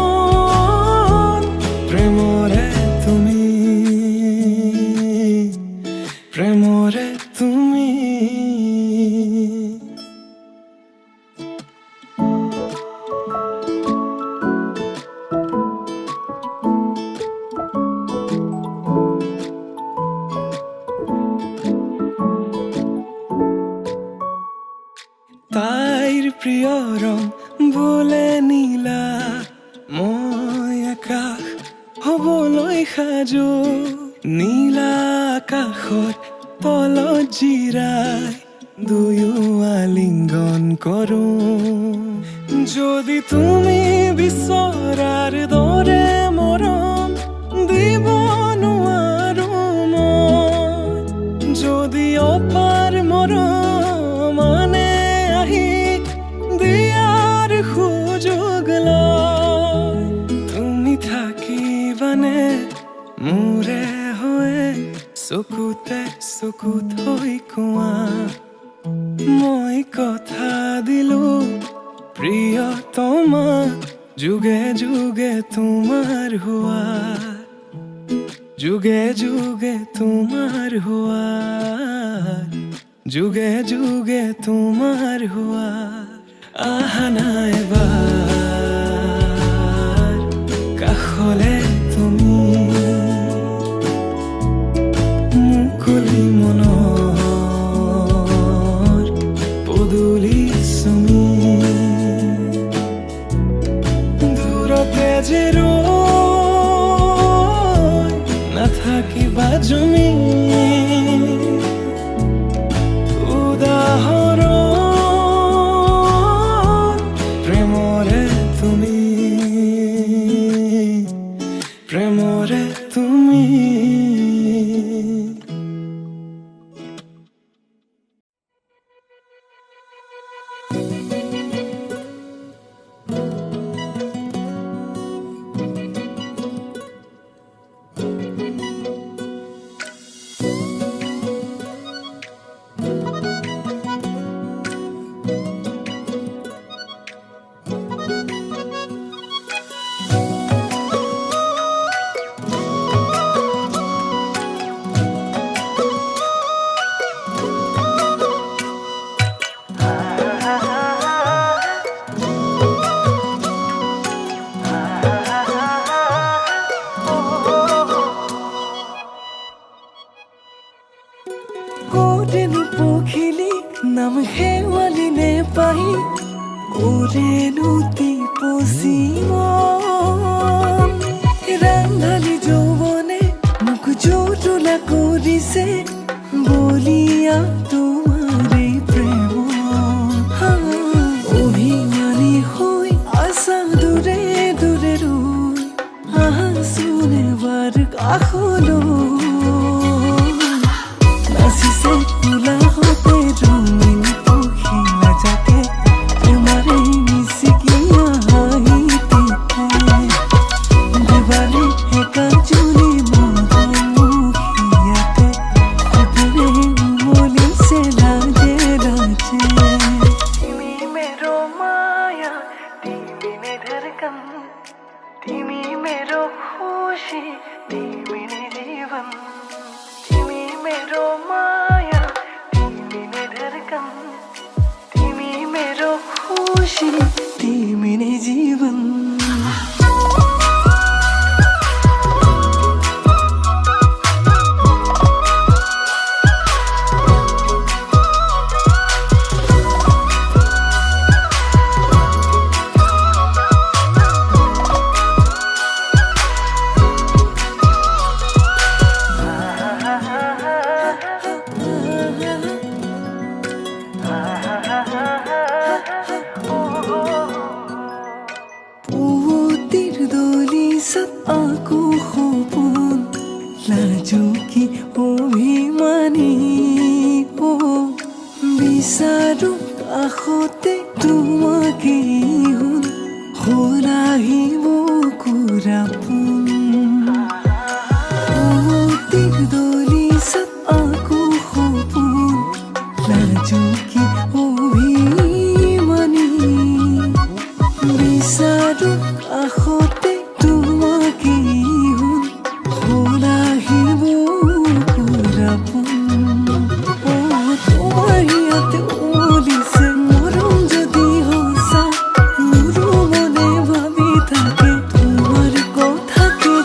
উদাহৰণ প্ৰেমৰে তুমি প্ৰেমৰে তুমি তাইৰ প্ৰিয় ৰং বোলে নীলা মই আকাশ হবলৈ সাজু নীলা আকাশৰ তলত জিৰাই দুয়ো আলিংগন কৰো যদি তুমি বিচৰাৰ দৰে মৰম দিব নোৱাৰো মই যদি অপাৰ মৰম মানে আহি দিয়াৰ সুযোগ লয় তুমি থাকিবানে মোৰে হৈ চকুতে চকুত হৈ কোৱা মই কথা দিলো প্ৰিয়তমা যুগে যুগে তোমাৰ হোৱা যুগে যুগে তোমাৰ হোৱা যুগে যুগে তোমাৰ হোৱা আহা নাই এবাৰ কাষলে তুমি মুকলি মনৰ পদূলি চুমি দূৰতে যে ৰৈ নাথাকিবা জুমি উদাহৰণ প্ৰেমৰে তুমি প্ৰেমৰে তুমি Orenu pokhili nam hewali ne pai Orenu ti posimon Randhali jovone muk jotula korise Bolia tomare premon Obhimani hoi asa dure dure roi Ahasune bar kakholo से खुला होते रंगीन पोखिला जाके तुम्हारे मिसकिया आई थी दीवारे है काजुली मोरा मुखिया के अपने बोली खुशी तिमी नै जीवन পুতির দলি সাত আকু সপোন লাজুকি অভিমানী ও বিচাৰো কাষতে তোমাকে শুন সলাহিব কুৰাপোন পুতিৰ দলি সাত আকু সপোন লাজুকি অভিমানী বিচাৰো কাষতে তোমাকে শুন সলাহিব কুৰাপোন তোমাৰ ইয়াতে উমলিছে মৰম যদি সঁচা মোৰো মনে ভাবি থাকে তোমাৰ কথাকে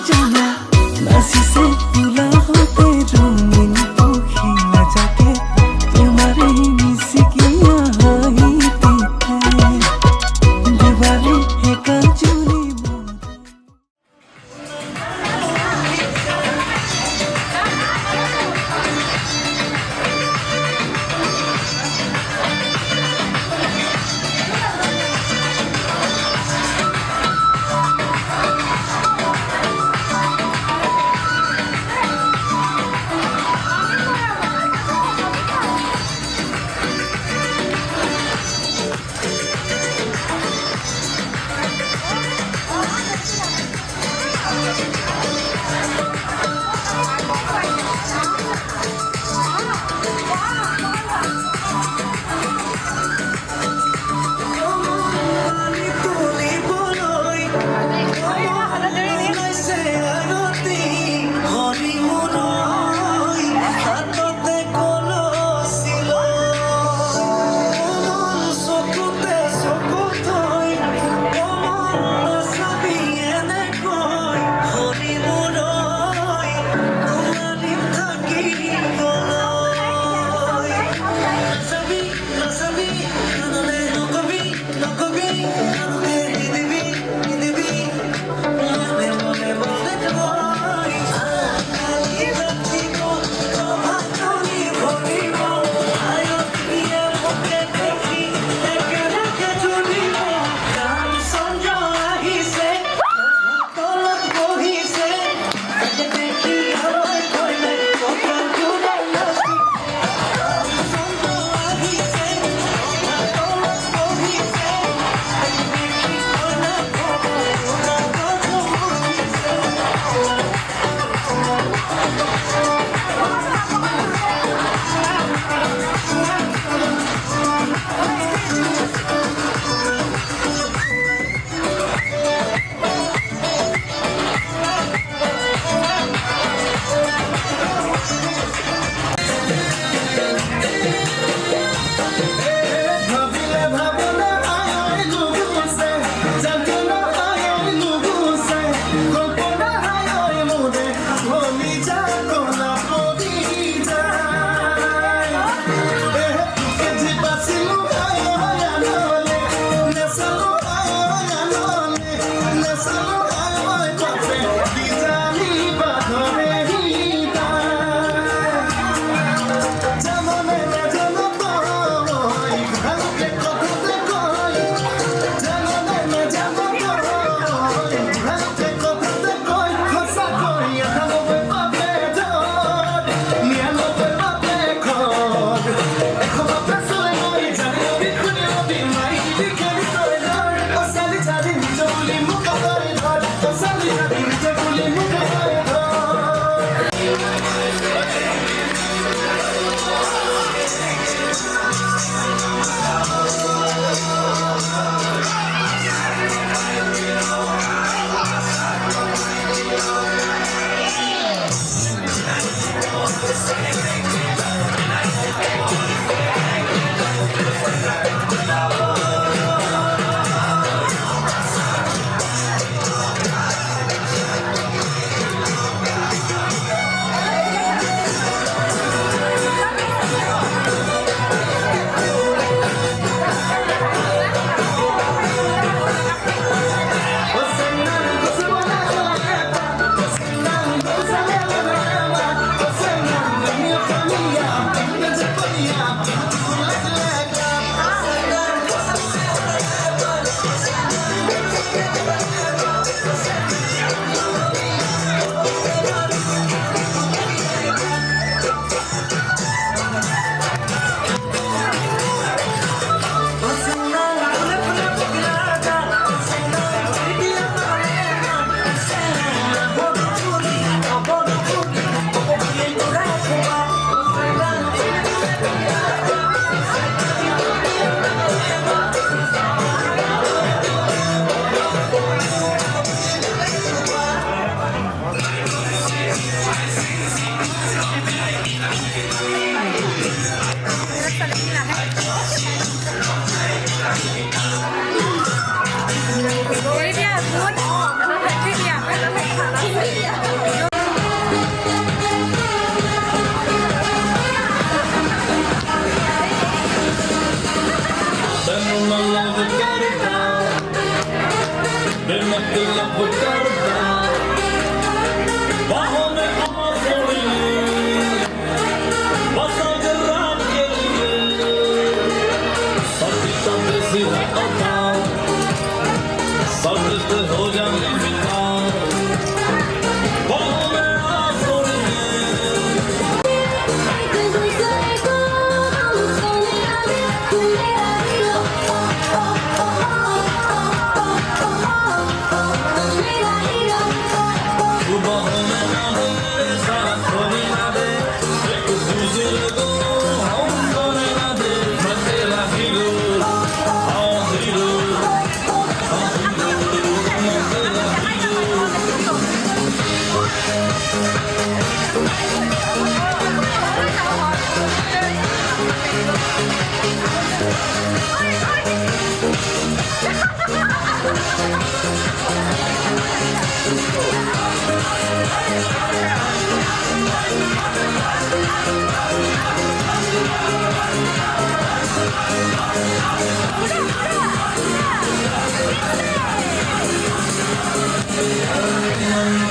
हो जाने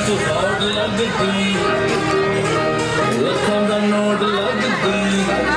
तो रोड लगती लखों का नोट लगती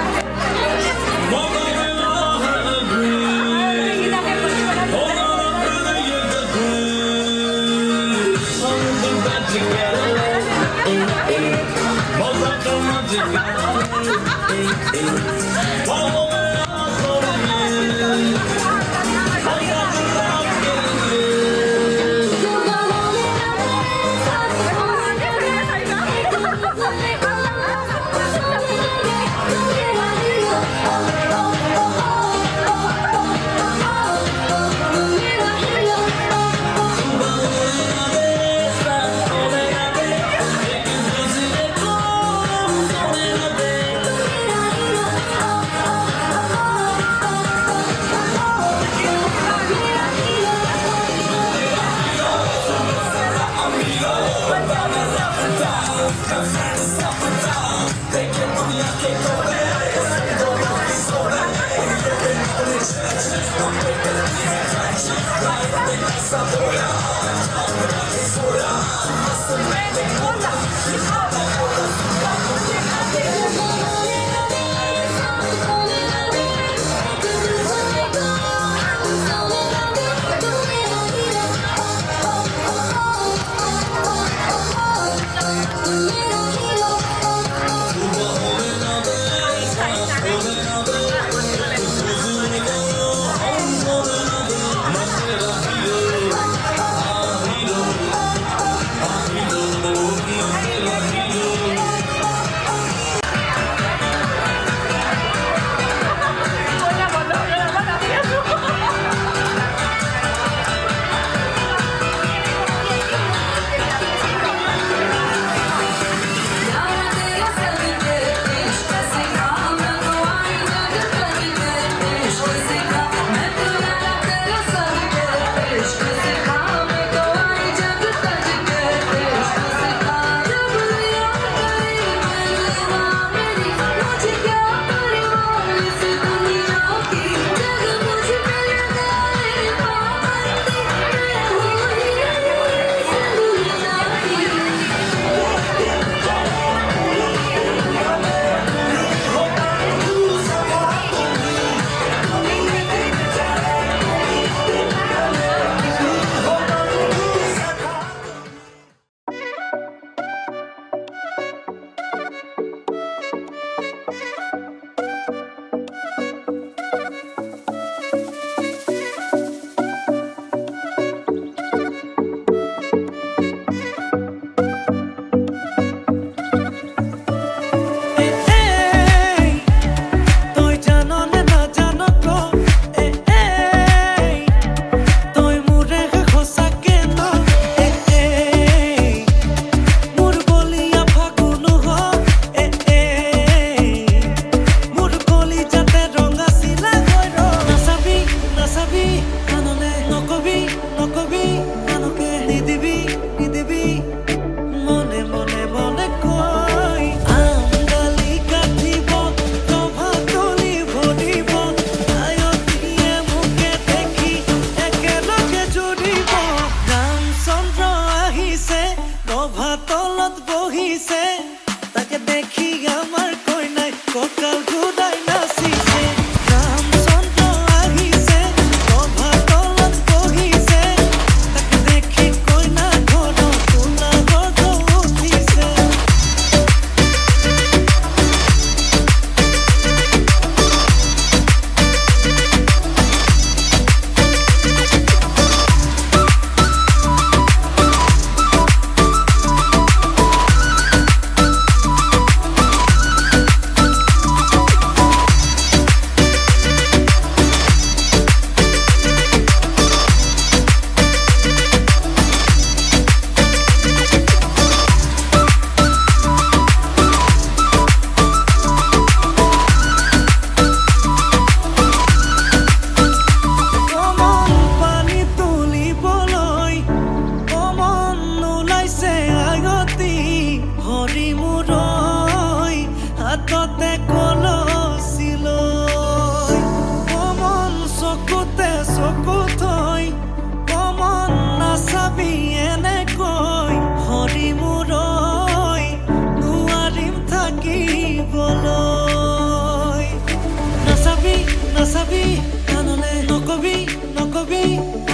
নাচাবি কাণলে নকবি নকবি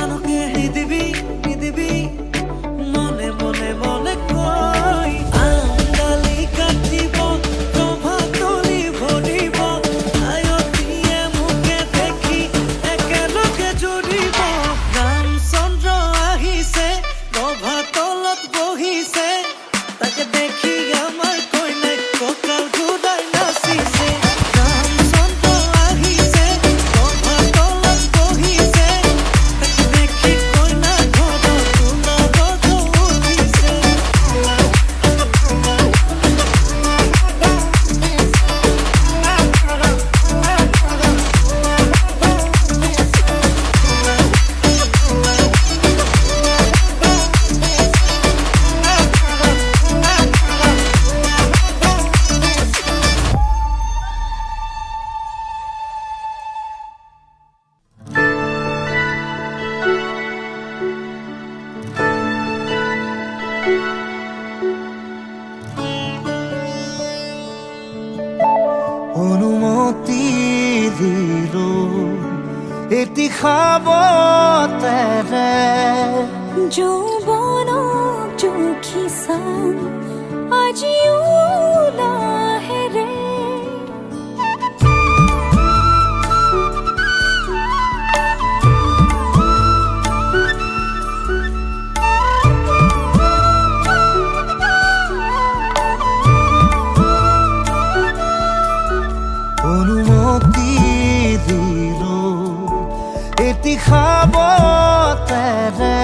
আনকে নিদিবি নিদিবি মনে মনে মনে কৈ আঙালি কাটিব প্ৰভাতলি ভৰিব আয়তীয়ে মোকে দেখি একেলগে জুৰিব ৰামচন্দ্ৰ আহিছে প্ৰভাতলত বহিছে তাকে দেখি আমাৰ কইনাই কঁকাল ঘূৰাই নাচিছে ৰামচন্দ্ৰ আহিছে প্ৰভাতলত বহিছে তাকে দেখি কইনা ঘৰত সোণাগঢ় উঠিছে অনুমতি দিলো এটি খাবতেৰে যৌৱনক জুখিছাম আজিও লাহেৰে অনুমতি দিলো এটি খাবতেৰে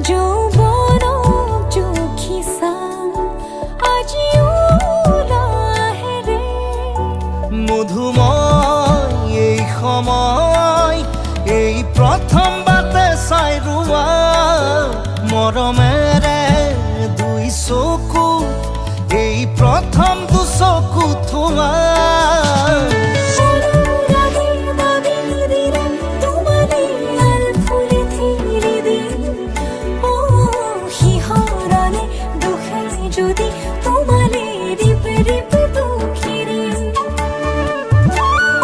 যৌৱনক জুখিছাম আজিও লাহেৰে মধুময় এই সময় এই প্ৰথম বাটে চাই ৰোৱা মৰমেৰে দুই চকু এই প্ৰথম দুচকু থোৱা অনুৰাগীৰ দাবী দিলে তোমালে আল ফুলে ধীৰে দিম শিহৰণে দুখে যদি তোমালে ৰিপ ৰিপ দুখিৰে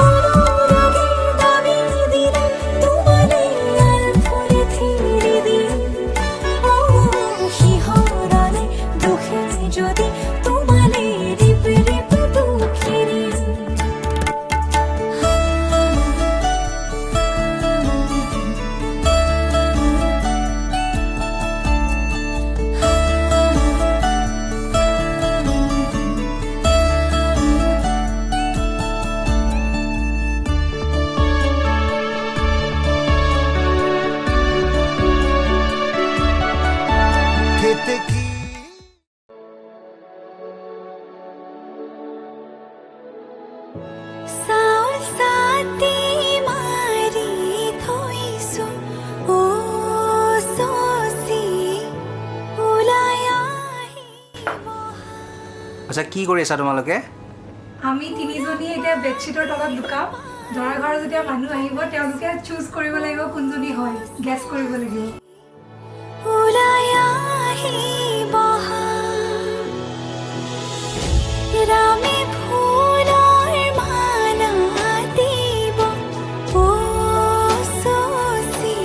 অনুৰাগীৰ দাবী দিলে তোমালে আল ফুলে ধীৰে দিম শিহৰণে দুখে যদি তোমালে ৰিপ ৰিপ দুখিৰে কেতেকী চাউল চাটি মাৰি থৈছো অ চচি ওলাই আহিব আচ্ছা কি কৰি আছা তোমালোকে আমি তিনিজনী এতিয়া বেডশ্বীটৰ তলত লুকাম দৰা ঘৰৰ যেতিয়া মানুহ আহিব তেওঁলোকে চুজ কৰিব লাগিব কোনজনী হয় গেছ কৰিব লাগিব ওলাই আহিব ৰামে ফুলৰ মালা দিব অ চচি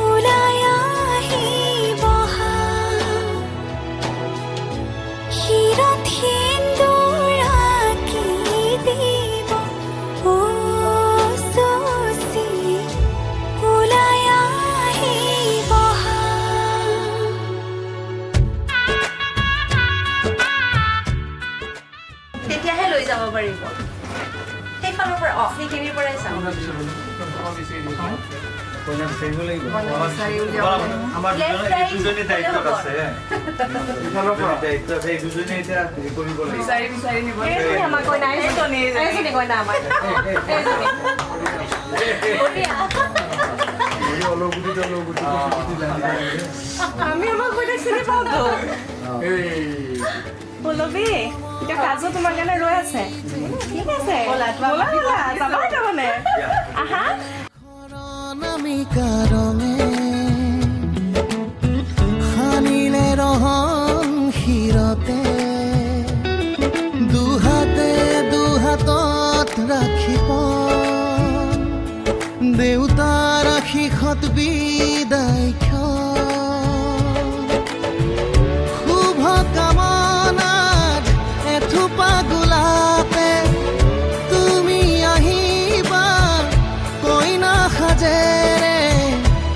ওলাই আহিব শিৰত সেন্দুৰ আঁকি দিব অ চচি ওলাই আহিব তেতিয়াহে লৈ যাব পাৰিব সেইফালৰ পৰা সেইখিনিৰ পৰাই চাওঁ আমাৰ দুজনী দায়িত্বত আছে ইফালৰ পৰা দায়িত্ব আছে এই দুজনী এতিয়া হেৰি কৰিব লাগিব এইজনী আমাৰ কইনা এইজনী কইনা আমাৰ আমি আমাৰ কইনা চিনি পাওঁতো পল্লৱী এতিয়া কাজু তোমাৰ কাৰণে ৰৈ আছে ঠিক আছে যাবা তাৰমানে আহা অনামিকা ৰঙে সানিলে ৰহন শিৰতে দুহাতে দুহাতত ৰাখিব দেউতাৰ আশীষত বিদায় শুভ কামনাত এথোপা গোলাপে তুমি আহিবা কইনা সাজেৰে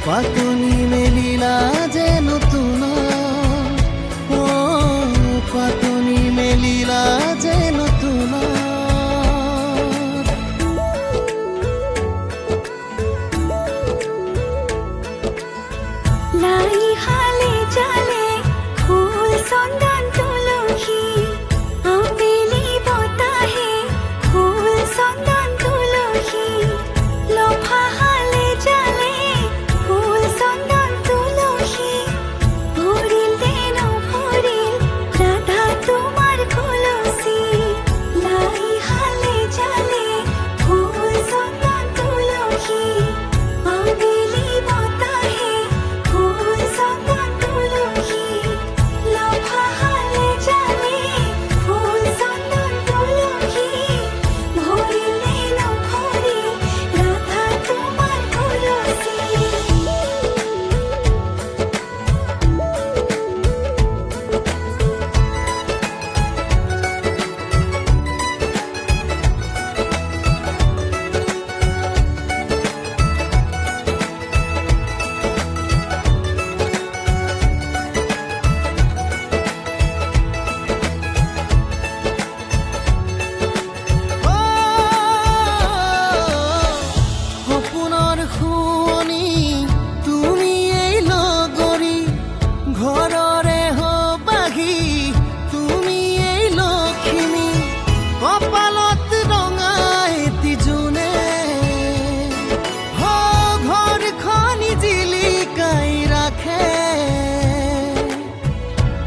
পাতনি মেলিলা যে নতুন পাতনি মেলিলা যে নতুন লাই হালে জালে ফুল চন্দন তুলসী আবেলি বতাহে ফুল চন্দন তুলসী লফা হালে জালে ফুল চন্দন তুলসী ভরিল দেন ভরিল রাধা তোমার কলসী লাই হালে জালে ফুল চন্দন তুলসী আবেলি বতাহে ফুল চন্দন তুলসী লফা হালে জালে ফুল চন্দন তুলসী ভরিল দেন ভরিল রাধা তোমার কলসী সপোনৰ শুৱনি তুমি এই লগৰী ঘৰৰে হবাহি তুমি এই লখিমী কপালত ৰঙা এটি জোনে ঘৰখনি জিলিকাই ৰাখে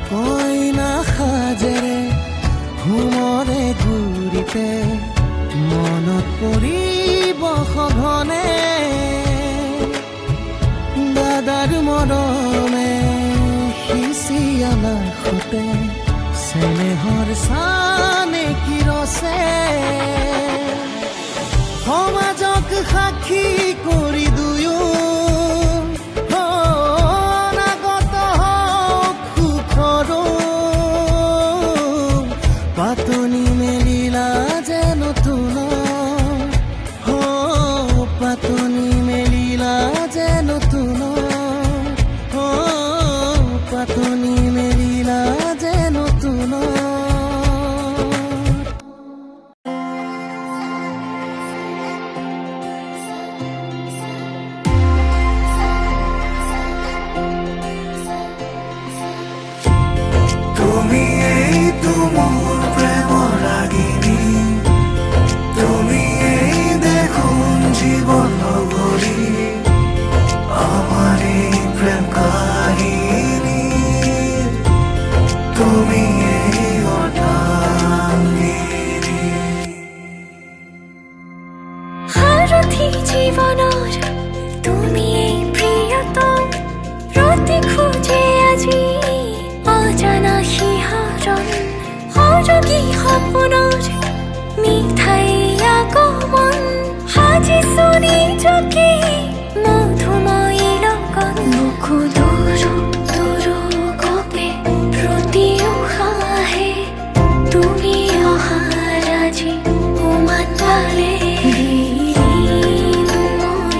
কইনা সাজেৰে ঘুমৰে গুৰিতে মনত পৰিব সঘনে দাদাৰ মৰমে সিঁচি অনাৰ সুতে চেনেহৰ চানে কি ৰচে সমাজক সাক্ষী কৰি দুয়ো অনাগত হওক সুখৰো পাতনি মেলিলা যে নতুন পাতনি মেলিলা যে নতুন পাতনি মেলিলা যে নতুন তুমি এইটো মোৰ প্ৰেমৰ ৰাগিনী তুমি এই দেখোন জীৱন নগৰী আমাৰ এই প্ৰেম কাহিনী তুমি এই অৰ্ধাংগিনী সাৰথি জীৱনৰ তুমি এই প্ৰিয়তম প্ৰতি খোজে আজি অজানা শিহৰণ সৰগী সপোনৰ মিঠাই আগমন সাজিছো নিজকে মধুময়ী লগত মোকো দূৰো দূৰো গপে প্ৰতি উশাহে তুমি অহাৰ আজি উমান পালে মই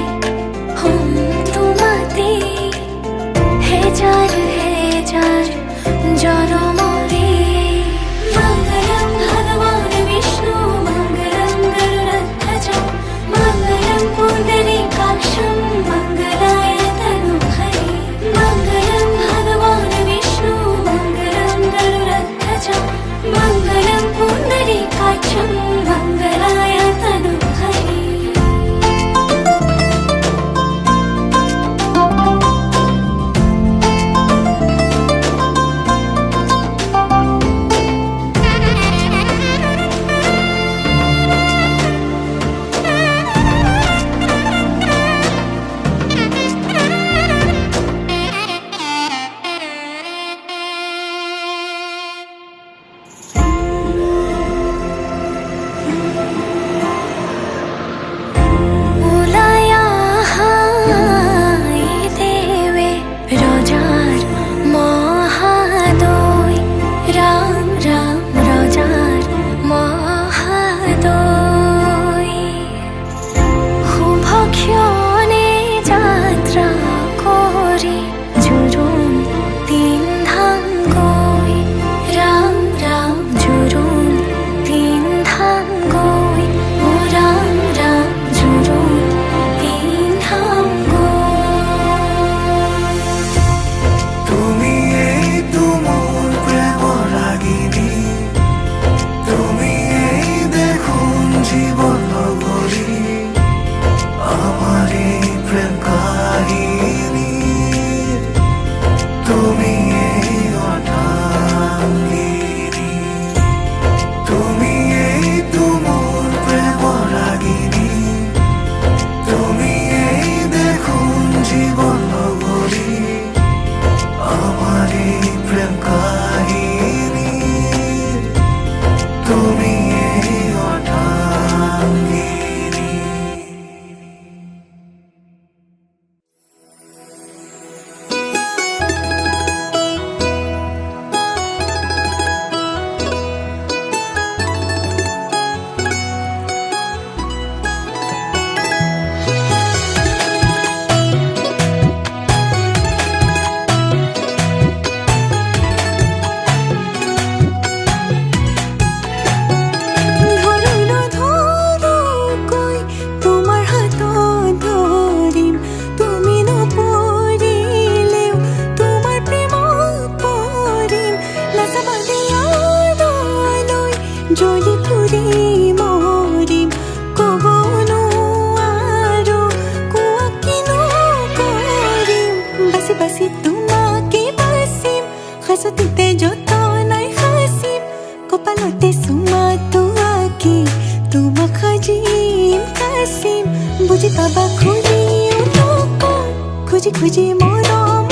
খুঁজি পাবা খুঁজিও নকওঁ খুঁজি খুঁজি মৰম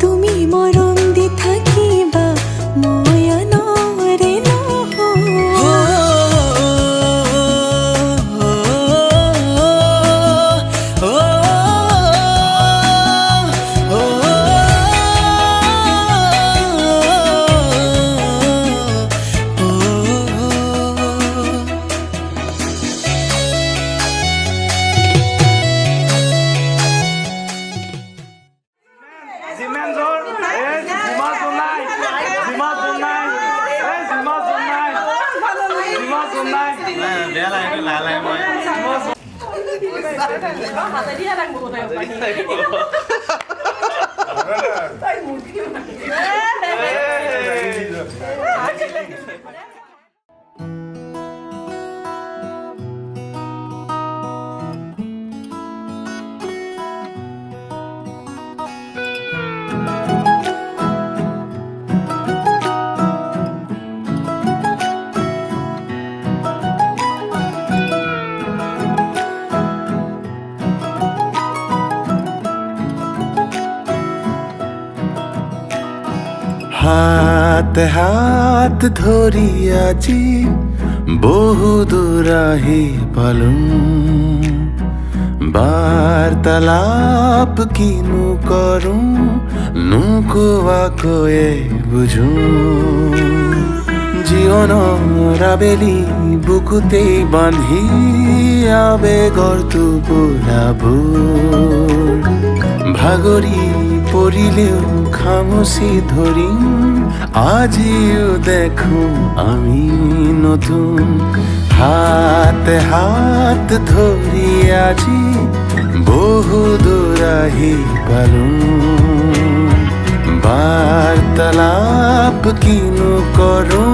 তুমি মৰম দি থাকিবা মই আনৰে নহওঁ হাতে হাত ধৰি আজি বহু দূৰ আহি পালো বাৰ্তালাপ কিনো কৰো নোকোৱাকৈয়ে বুজো জীৱনৰ আবেলি বুকুতেই বান্ধি আবেগৰ টোপোলাবোৰ ভাগৰি পৰিলেও খামুচি ধৰিম আজিও দেখো আমি নতুন হাতে হাত ধৰি আজি বহু দূৰ আহি পালো বাৰ্তালাপ কিনো কৰো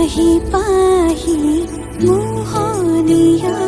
লাহি পাহি মোহনীয়া